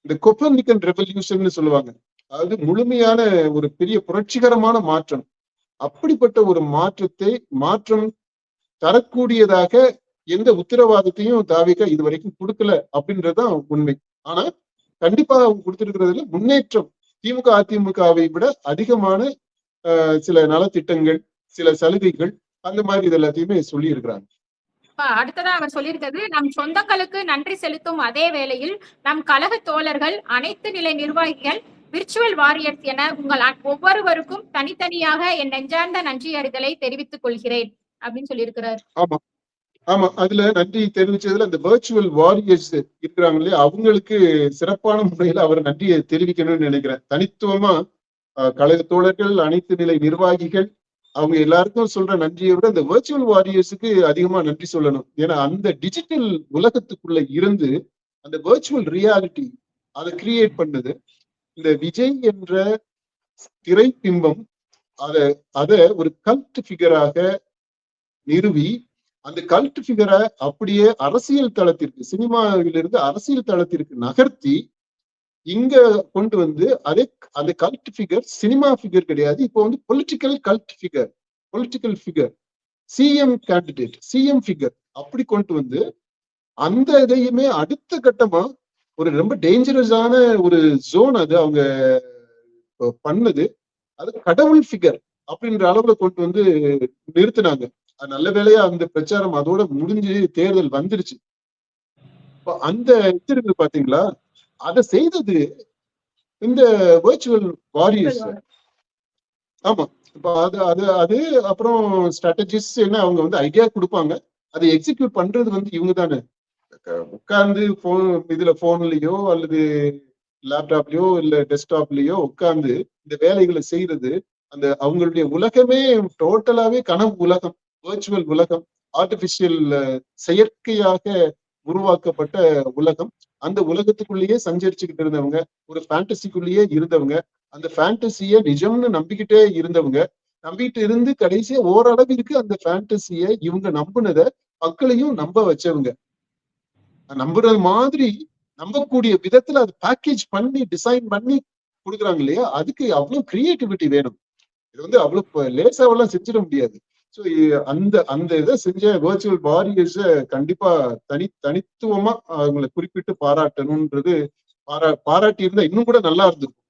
இந்த கொப்பர்னிக்கன் ரெவல்யூஷன் சொல்லுவாங்க, அதாவது முழுமையான ஒரு பெரிய புரட்சிகரமான மாற்றம், அப்படிப்பட்ட ஒரு மாற்றம் தரக்கூடியதாக எந்த உத்தரவாதத்தையும் தாவிக இதுவரைக்கும் கொடுக்கல அப்படின்றதுதான் உண்மை. ஆனா கண்டிப்பா அவங்க கொடுத்திருக்கிறதுல முன்னேற்றம் திமுக அதிமுகவை விட அதிகமான சில நலத்திட்டங்கள், சில சலுகைகள், அந்த மாதிரி இது எல்லாத்தையுமே சொல்லி இருக்கிறாங்க. அடுத்ததா அவர் சொல்லியிருக்கிறது, நம் சொந்தங்களுக்கு நன்றி செலுத்தும் அதே வேளையில் நம் கழக தோழர்கள், அனைத்து நிலை நிர்வாகிகள், விர்ச்சுவல் வாரியர்ஸ் என உங்கள் ஒவ்வொருவருக்கும் தனித்தனியாக என் நெஞ்சார்ந்த நன்றி அறிதலை தெரிவித்துக் கொள்கிறேன் அப்படின்னு சொல்லியிருக்கிறார். ஆமா ஆமா, அதுல நன்றி தெரிவிச்சதுல அந்த வர்ச்சுவல் வாரியர்ஸ் இருக்கிறாங்க இல்லையா, அவங்களுக்கு சிறப்பான முறையில அவர் நன்றியை தெரிவிக்கணும்னு நினைக்கிறேன். தனித்துவமா கழக தோழர்கள், அனைத்து நிலை நிர்வாகிகள், அவங்க எல்லாருக்கும் சொல்ற நன்றியை விட இந்த வர்ச்சுவல் வாரியர்ஸுக்கு அதிகமா நன்றி சொல்லணும். ஏன்னா அந்த டிஜிட்டல் உலகத்துக்குள்ள இருந்து அந்த வர்ச்சுவல் ரியாலிட்டி அதை கிரியேட் பண்ணது இந்த விஜய் என்ற திரைப்பிம்பம். அத ஒரு கல்ட் ஃபிகராக நிறுவி அந்த கல்ட் ஃபிகரை அப்படியே அரசியல் தளத்திற்கு, சினிமாவிலிருந்து அரசியல் தளத்திற்கு நகர்த்தி இங்க கொண்டு வந்து அந்த கல்ட் ஃபிகர் சினிமா ஃபிகர் கிடையாது, இப்போ வந்து political cult figure, political figure, CM candidate, CM figure அப்படி கொண்டு வந்து அந்த இதையுமே அடுத்த கட்டமா ஒரு ரொம்ப டேஞ்சரஸான ஒரு ஜோன் அது அவங்க பண்ணது. அது கடவுள் ஃபிகர் அப்படின்ற அளவுல கொண்டு வந்து நிறுத்தினாங்க. நல்ல வேளையா அந்த பிரச்சாரம் அதோட முடிஞ்சு தேர்தல் வந்துருச்சு. அந்த இது இருக்கு பாத்தீங்களா, அதை செய்தது இந்த வர்ச்சுவல் வாரியர்ஸ். ஆமா, இப்ப அது அப்புறம் ஸ்ட்ராட்டஜிஸ் என்ன அவங்க வந்து ஐடியா கொடுப்பாங்க, அதை எக்ஸிக்யூட் பண்றது வந்து இவங்க தானே. உட்கார்ந்து போன்லயோ அல்லது லேப்டாப்லயோ இல்ல டெஸ்க்டாப்லயோ உட்கார்ந்து இந்த வேலைகளை செய்யறது, அந்த அவங்களுடைய உலகமே டோட்டலாவே கனவு உலகம், வர்ச்சுவல் உலகம், ஆர்டிபிஷியல் செயற்கையாக உருவாக்கப்பட்ட உலகம். அந்த உலகத்துக்குள்ளேயே சஞ்சரிச்சுக்கிட்டு இருந்தவங்க, ஒரு ஃபேண்டசிக்குள்ளேயே இருந்தவங்க, அந்த ஃபேண்டசிய நிஜம்னு நம்பிக்கிட்டே இருந்தவங்க, நம்பிட்டு இருந்து கடைசியா ஓரளவிற்கு அந்த ஃபேண்டசிய இவங்க நம்பினத மக்களையும் நம்ப வச்சவங்க. நம்புறது மாதிரி நம்பக்கூடிய விதத்துல அது பேக்கேஜ் பண்ணி டிசைன் பண்ணி கொடுக்குறாங்க இல்லையா, அதுக்கு அவ்வளவு கிரியேட்டிவிட்டி வேணும். இது வந்து அவ்வளவு லேசாவெல்லாம் செஞ்சிட முடியாது. ஸோ அந்த இதை செஞ்ச வர்ச்சுவல் வாரியர்ஸ கண்டிப்பா தனித்துவமா அவங்களை குறிப்பிட்டு பாராட்டணும்ன்றது, பாராட்டி இருந்தா இன்னும் கூட நல்லா இருந்திருக்கும்.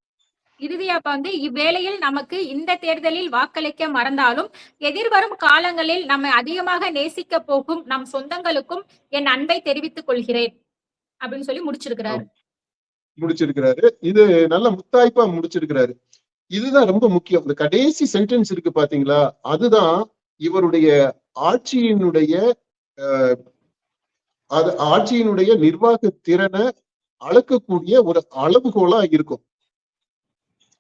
இறுதியா வந்து இவ்வேளையில் நமக்கு இந்த தேர்தலில் வாக்களிக்க மறந்தாலும் எதிர்வரும் காலங்களில் நம்மை அதிகமாக நேசிக்க போகும் நம் சொந்தங்களுக்கும் என் அன்பை தெரிவித்துக் கொள்கிறேன் அப்படின்னு சொல்லி முடிச்சிருக்கிறாரு. இது நல்ல முத்தாய்ப்பா முடிச்சிருக்கிறாரு. இதுதான் ரொம்ப முக்கியம். இந்த கடைசி சென்டென்ஸ் இருக்கு பாத்தீங்களா, அதுதான் இவருடைய ஆட்சியினுடைய நிர்வாக திறனை அளக்கக்கூடிய ஒரு அளவுகோலா இருக்கும்.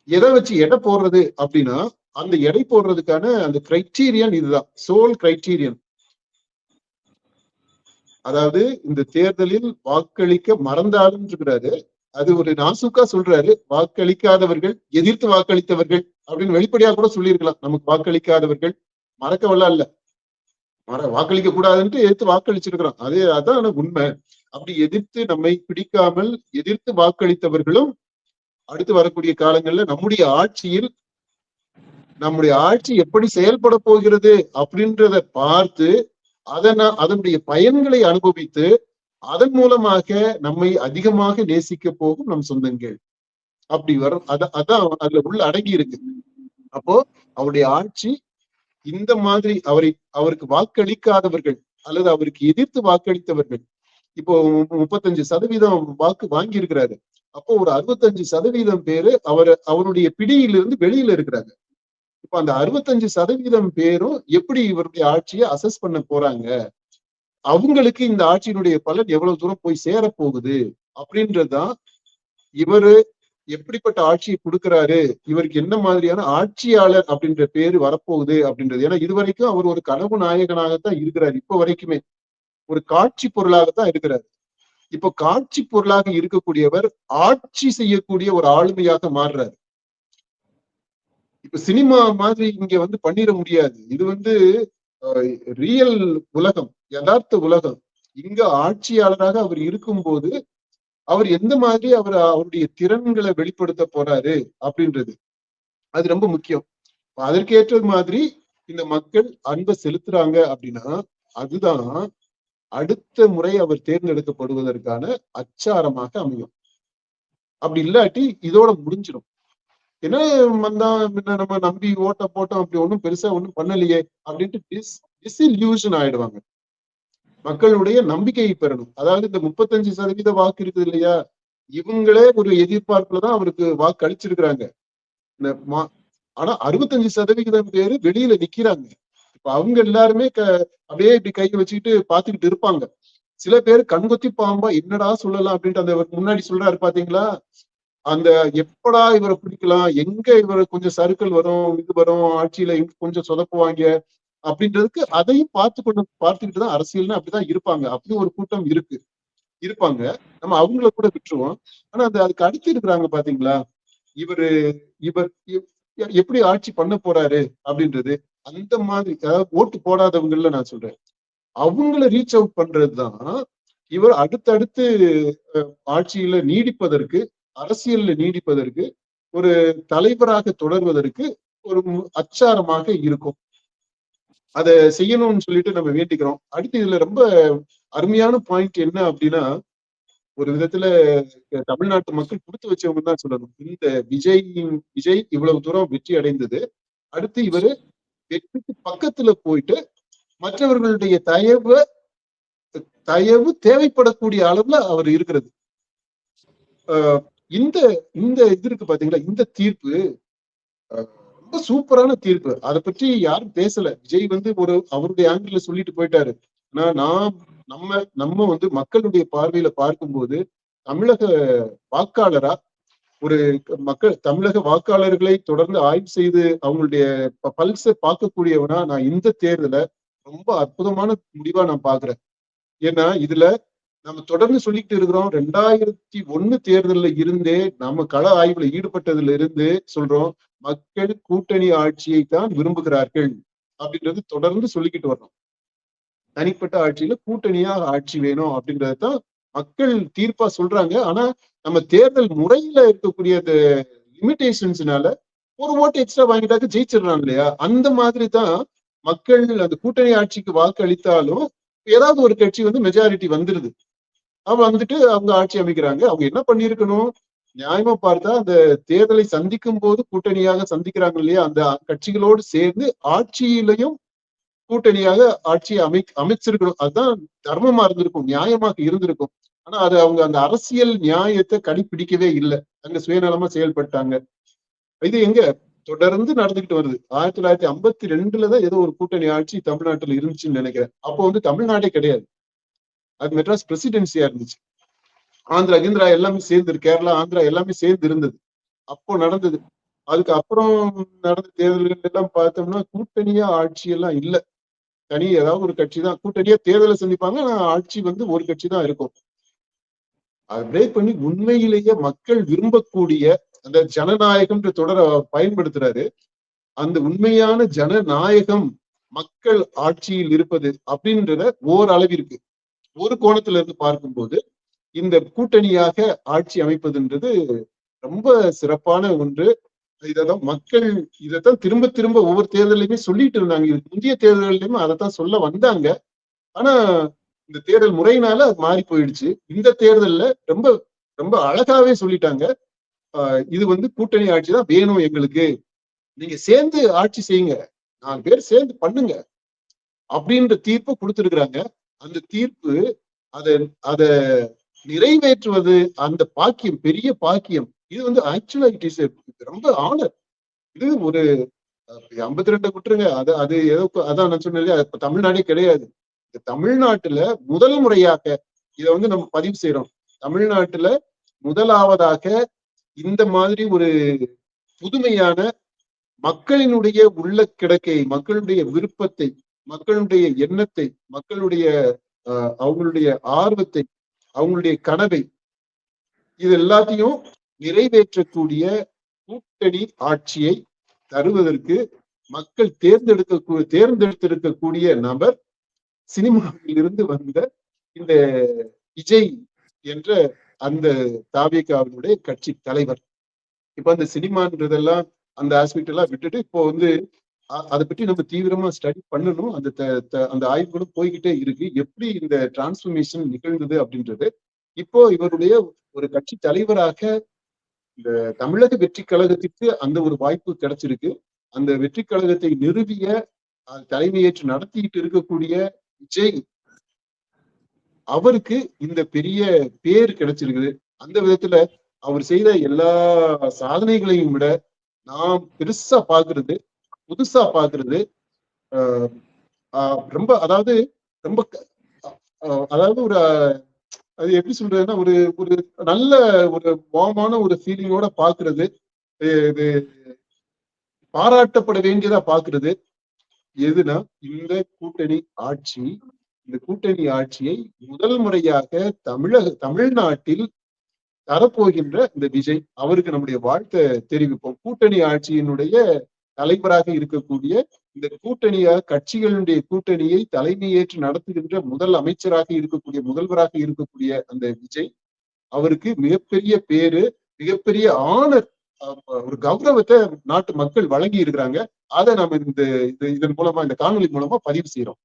எதை வச்சு எடை போடுறது அப்படின்னா, அந்த எடை போடுறதுக்கான அந்த கிரைட்டீரியன் இதுதான், சோல் கிரைட்டீரியன். அதாவது இந்த தேர்தலில் வாக்களிக்க மறந்தாலும் இருக்கிறாரு. அது ஒரு நாசுக்கா சொல்றாரு. வாக்களிக்காதவர்கள், எதிர்த்து வாக்களித்தவர்கள் அப்படின்னு வெளிப்படையா கூட சொல்லியிருக்கலாம். நமக்கு வாக்களிக்காதவர்கள் மறக்கவெல்லாம் இல்ல. வாக்களிக்க கூடாதுன்ட்டு எதிர்த்து வாக்களிச்சிருக்கிறோம். அதான் உண்மை. அப்படி எதிர்த்து நம்மை பிடிக்காமல் எதிர்த்து வாக்களித்தவர்களும் அடுத்து வரக்கூடிய காலங்கள்ல நம்முடைய ஆட்சி எப்படி செயல்பட போகிறது அப்படின்றத பார்த்து அதனுடைய பயன்களை அனுபவித்து அதன் மூலமாக நம்மை அதிகமாக நேசிக்க போகும் நம் சொந்தங்கள். அப்படி வரும். அதான் அதுல உள்ள அடங்கி இருக்கு. அப்போ அவருடைய ஆட்சி இந்த மாதிரி அவருக்கு வாக்களிக்காதவர்கள் அல்லது அவருக்கு எதிர்த்து வாக்களித்தவர்கள் இப்போ 35% வாக்கு வாங்கி இருக்கிறாரு. அப்போ ஒரு 65% பேரு அவருடைய பிடியிலிருந்து வெளியில இருக்கிறாங்க. இப்ப அந்த 65% பேரும் எப்படி இவருடைய ஆட்சியை அசஸ் பண்ண போறாங்க, அவங்களுக்கு இந்த ஆட்சியினுடைய பலன் எவ்வளவு தூரம் போய் சேர போகுது அப்படின்றதுதான். இவரு எப்படிப்பட்ட ஆட்சியை கொடுக்கிறாரு, இவருக்கு என்ன மாதிரியான ஆட்சியாளர் அப்படின்ற பேரு வரப்போகுது அப்படின்றது. ஏன்னா இதுவரைக்கும் அவர் ஒரு கனவு நாயகனாகத்தான் இருக்கிறார். இப்ப வரைக்குமே ஒரு காட்சி பொருளாகத்தான் இருக்கிறார். இப்ப காட்சி பொருளாக இருக்கக்கூடியவர் ஆட்சி செய்யக்கூடிய ஒரு ஆளுமையாக மாறுறாரு. இப்ப சினிமா மாதிரி இங்க பண்ணிட முடியாது. இது ரியல் உலகம், யதார்த்த உலகம். இங்க ஆட்சியாளராக அவர் இருக்கும்போது அவர் எந்த மாதிரி அவருடைய திறன்களை வெளிப்படுத்த போறாரு அப்படின்றது அது ரொம்ப முக்கியம். அதற்கேற்றது மாதிரி இந்த மக்கள் அன்பை செலுத்துறாங்க அப்படின்னா அதுதான் அடுத்த முறை அவர் தேர்ந்தெடுக்கப்படுவதற்கான அச்சாரமாக அமையும். அப்படி இல்லாட்டி இதோட முடிஞ்சிடும். ஏன்னா நம்ம நம்பி ஓட்ட போட்டோம், அப்படி ஒண்ணும் பெருசா ஒண்ணும் பண்ணலையே அப்படின்ட்டு டிஸ்இல்யூஷன் ஆயிடுவாங்க. மக்களுடைய நம்பிக்கையை பெறணும். அதாவது இந்த 35% வாக்கு இருக்குது இல்லையா, இவங்களே ஒரு எதிர்பார்ப்புலதான் அவருக்கு வாக்கு அளிச்சிருக்கிறாங்க. ஆனா 65% பேரு வெளியில நிக்கிறாங்க. இப்ப அவங்க எல்லாருமே அப்படியே இப்படி கை வச்சுக்கிட்டு பாத்துக்கிட்டு இருப்பாங்க. சில பேர் கண்கொத்தி பாம்பா என்னடா சொல்லலாம் அப்படின்ட்டு அந்த முன்னாடி சொல்றாரு பாத்தீங்களா, அந்த எப்படா இவரை பிடிக்கலாம், எங்க இவரை கொஞ்சம் சறுக்கல் வரும், இது வரும், ஆட்சியில கொஞ்சம் சொதப்புவாங்க அப்படின்றதுக்கு அதையும் பார்த்துக்கிட்டுதான் அரசியல்னு அப்படிதான் இருப்பாங்க. அப்படி ஒரு கூட்டம் இருப்பாங்க. நம்ம அவங்கள கூட விட்டுருவோம். ஆனா அதுக்கு அடுத்து இருக்கிறாங்க பாத்தீங்களா, இவர் எப்படி ஆட்சி பண்ண போறாரு அப்படின்றது. அந்த மாதிரி அதாவது ஓட்டு போடாதவங்கல நான் சொல்றேன், அவங்கள ரீச் அவுட் பண்றதுதான் இவர் அடுத்தடுத்து ஆட்சியில நீடிப்பதற்கு, அரசியல்ல நீடிப்பதற்கு, ஒரு தலைவராக தொடர்வதற்கு ஒரு அச்சாரமாக இருக்கும். அதை செய்யணும்னு சொல்லிட்டு நம்ம வேண்டிக்கிறோம். அடுத்து இதுல ரொம்ப அருமையான பாயிண்ட் என்ன அப்படின்னா, ஒரு விதத்துல தமிழ்நாட்டு மக்கள் கொடுத்து வச்சவங்க தான் சொல்லணும். இந்த விஜய் இவ்வளவு தூரம் வெற்றி அடைந்தது, அடுத்து இவரு வெற்றிக்கு பக்கத்துல போயிட்டு மற்றவர்களுடைய தயவு தேவைப்படக்கூடிய அளவுல அவர் இருக்கிறது. இந்த இது இருக்கு பாத்தீங்களா, இந்த தீர்ப்பு ரொம்ப சூப்பரான தீர்ப்பு. அதை பற்றி யாரும் பேசல. விஜய் அவருடைய ஆங்கிள் சொல்லிட்டு போயிட்டாரு. நம்ம மக்களுடைய பார்வையில பார்க்கும்போது தமிழக வாக்காளரா தமிழக வாக்காளர்களை தொடர்ந்து ஆய்வு செய்து அவங்களுடைய பல்ஸை பார்க்கக்கூடியவனா நான் இந்த தேர்தலை ரொம்ப அற்புதமான முடிவா நான் பாக்குறேன். ஏன்னா இதுல நம்ம தொடர்ந்து சொல்லிக்கிட்டு இருக்கிறோம், 2001 தேர்தல்ல இருந்தே நம்ம கள ஆய்வுல ஈடுபட்டதுல இருந்து சொல்றோம், மக்கள் கூட்டணி ஆட்சியை தான் விரும்புகிறார்கள் அப்படின்றது தொடர்ந்து சொல்லிக்கிட்டு வர்றோம். தனிப்பட்ட ஆட்சியில கூட்டணியாக ஆட்சி வேணும் அப்படின்றதான் மக்கள் தீர்ப்பா சொல்றாங்க. ஆனா நம்ம தேர்தல் முறையில இருக்கக்கூடிய அந்த லிமிடேஷன்ஸ்னால ஒரு ஓட்டு எக்ஸ்ட்ரா வாங்கிட்டாக்க ஜெயிச்சிடறாங்க இல்லையா, அந்த மாதிரி தான் மக்கள் அந்த கூட்டணி ஆட்சிக்கு வாக்கு அளித்தாலும் ஏதாவது ஒரு கட்சி மெஜாரிட்டி வந்துருது. அவங்க ஆட்சி அமைக்கிறாங்க. அவங்க என்ன பண்ணிருக்கணும், நியாயமா பார்த்தா அந்த தேர்தலை சந்திக்கும் போது கூட்டணியாக சந்திக்கிறாங்க இல்லையா, அந்த கட்சிகளோடு சேர்ந்து ஆட்சியிலையும் கூட்டணியாக ஆட்சியை அமைச்சிருக்கணும். அதுதான் தர்மமா இருந்திருக்கும், நியாயமாக இருந்திருக்கும். ஆனா அது அவங்க அந்த அரசியல் நியாயத்தை கடைபிடிக்கவே இல்லை, அங்க சுயநலமா செயல்பட்டாங்க. இது எங்க தொடர்ந்து நடந்துகிட்டு வருது. 1952தான் ஏதோ ஒரு கூட்டணி ஆட்சி தமிழ்நாட்டுல இருந்துச்சுன்னு நினைக்கிறேன். அப்போ தமிழ்நாடே கிடையாது, அது மெட்ராஸ் பிரசிடென்சியா இருந்துச்சு. ஆந்திரா கீந்திரா எல்லாமே சேர்ந்து, கேரளா ஆந்திரா எல்லாமே சேர்ந்து இருந்தது. அப்போ நடந்தது. அதுக்கு அப்புறம் நடந்த தேர்தல்கள் எல்லாம் பார்த்தோம்னா கூட்டணியா ஆட்சி எல்லாம் இல்லை. தனி ஏதாவது ஒரு கட்சி தான் கூட்டணியா தேர்தலை சந்திப்பாங்க. ஆனா ஆட்சி ஒரு கட்சி தான் இருக்கும். அதை பிரேக் பண்ணி உண்மையிலேயே மக்கள் விரும்பக்கூடிய அந்த ஜனநாயகம்ன்ற தொடரை பயன்படுத்துறாரு. அந்த உண்மையான ஜனநாயகம் மக்கள் ஆட்சியில் இருப்பது அப்படின்றத ஓரளவிற்கு ஒரு கோணத்துல இருந்து பார்க்கும்போது இந்த கூட்டணியாக ஆட்சி அமைப்பதுன்றது ரொம்ப சிறப்பான ஒன்று. இதான் மக்கள் இதைத்தான் திரும்ப திரும்ப ஒவ்வொரு தேர்தலையுமே சொல்லிட்டு இருந்தாங்க. இதுக்கு முந்தைய தேர்தல்லையுமே அதைத்தான் சொல்ல வந்தாங்க. ஆனா இந்த தேர்தல் முறையினால அது மாறி போயிடுச்சு. இந்த தேர்தல்ல ரொம்ப ரொம்ப அழகாவே சொல்லிட்டாங்க. இது கூட்டணி ஆட்சி தான் வேணும் எங்களுக்கு. நீங்க சேர்ந்து ஆட்சி செய்யுங்க, 4 பேர் சேர்ந்து பண்ணுங்க அப்படின்ற தீர்ப்பு கொடுத்திருக்கிறாங்க. அந்த தீர்ப்பு அத அத நிறைவேற்றுவது அந்த பாக்கியம், பெரிய பாக்கியம். இது ஆக்சுவலா இட் இஸ் ரொம்ப ஆனர். இது ஒரு 52 விட்டுருங்க. அது அது ஏதோ அதான் நான் சொன்னேன், தமிழ்நாடே கிடையாது. தமிழ்நாட்டுல முதல் முறையாக இதை நம்ம பதிவு செய்யறோம். தமிழ்நாட்டுல முதலாவதாக இந்த மாதிரி ஒரு புதுமையான மக்களினுடைய உள்ள கிடக்கை, மக்களுடைய விருப்பத்தை, மக்களுடைய எண்ணத்தை, மக்களுடைய அவங்களுடைய ஆர்வத்தை, அவங்களுடைய கனவை, இது எல்லாத்தையும் நிறைவேற்றக்கூடிய கூட்டணி ஆட்சியை தருவதற்கு மக்கள் தேர்ந்தெடுத்திருக்கக்கூடிய நபர் சினிமாவில் இருந்து வந்த இந்த விஜய் என்ற அந்த தாவேகாவினுடைய கட்சி தலைவர். இப்ப அந்த சினிமான்றதெல்லாம் அந்த ஆஸ்பெக்ட் எல்லாம் விட்டுட்டு இப்போ அதை பற்றி நம்ம தீவிரமா ஸ்டடி பண்ணணும். அந்த ஆய்வுகளும் போய்கிட்டே இருக்கு. எப்படி இந்த டிரான்ஸ்பர்மேஷன் நிகழ்ந்தது அப்படின்றது. இப்போ இவருடைய ஒரு கட்சி தலைவராக இந்த தமிழக வெற்றி கழகத்திற்கு அந்த ஒரு வாய்ப்பு கிடைச்சிருக்கு. அந்த வெற்றி கழகத்தை நிறுவிய தலைமையேற்று நடத்திட்டு இருக்கக்கூடிய விஜய் அவருக்கு இந்த பெரிய பேர் கிடைச்சிருக்குது. அந்த விதத்துல அவர் செய்த எல்லா சாதனைகளையும் விட நாம் பெருசா பாக்குறது, புதுசா பாக்குறது ரொம்ப ரொம்ப ஒரு அது எப்படி சொல்றதுன்னா ஒரு ஒரு நல்ல ஒரு வாமான ஒரு ஃபீலிங்கோட பாக்குறது, இது பாராட்டப்பட வேண்டியதா பாக்குறது எதுனா இந்த கூட்டணி ஆட்சி. இந்த கூட்டணி ஆட்சியை முதல் முறையாக தமிழ்நாட்டில் தரப்போகின்ற இந்த விஜய் அவருக்கு நம்முடைய வாழ்த்தை தெரிவிப்போம். கூட்டணி ஆட்சியினுடைய தலைவராக இருக்கக்கூடிய இந்த கட்சிகளுடைய கூட்டணியை தலைமையேற்று நடத்துகின்ற முதல் அமைச்சராக இருக்கக்கூடிய முதல்வராக இருக்கக்கூடிய அந்த விஜய் அவருக்கு மிகப்பெரிய பேரு, மிகப்பெரிய ஆனர், ஒரு கௌரவத்தை நாட்டு மக்கள் வழங்கி இருக்கிறாங்க. அதை நம்ம இதன் மூலமா இந்த காணொலி மூலமா பதிவு செய்யறோம்.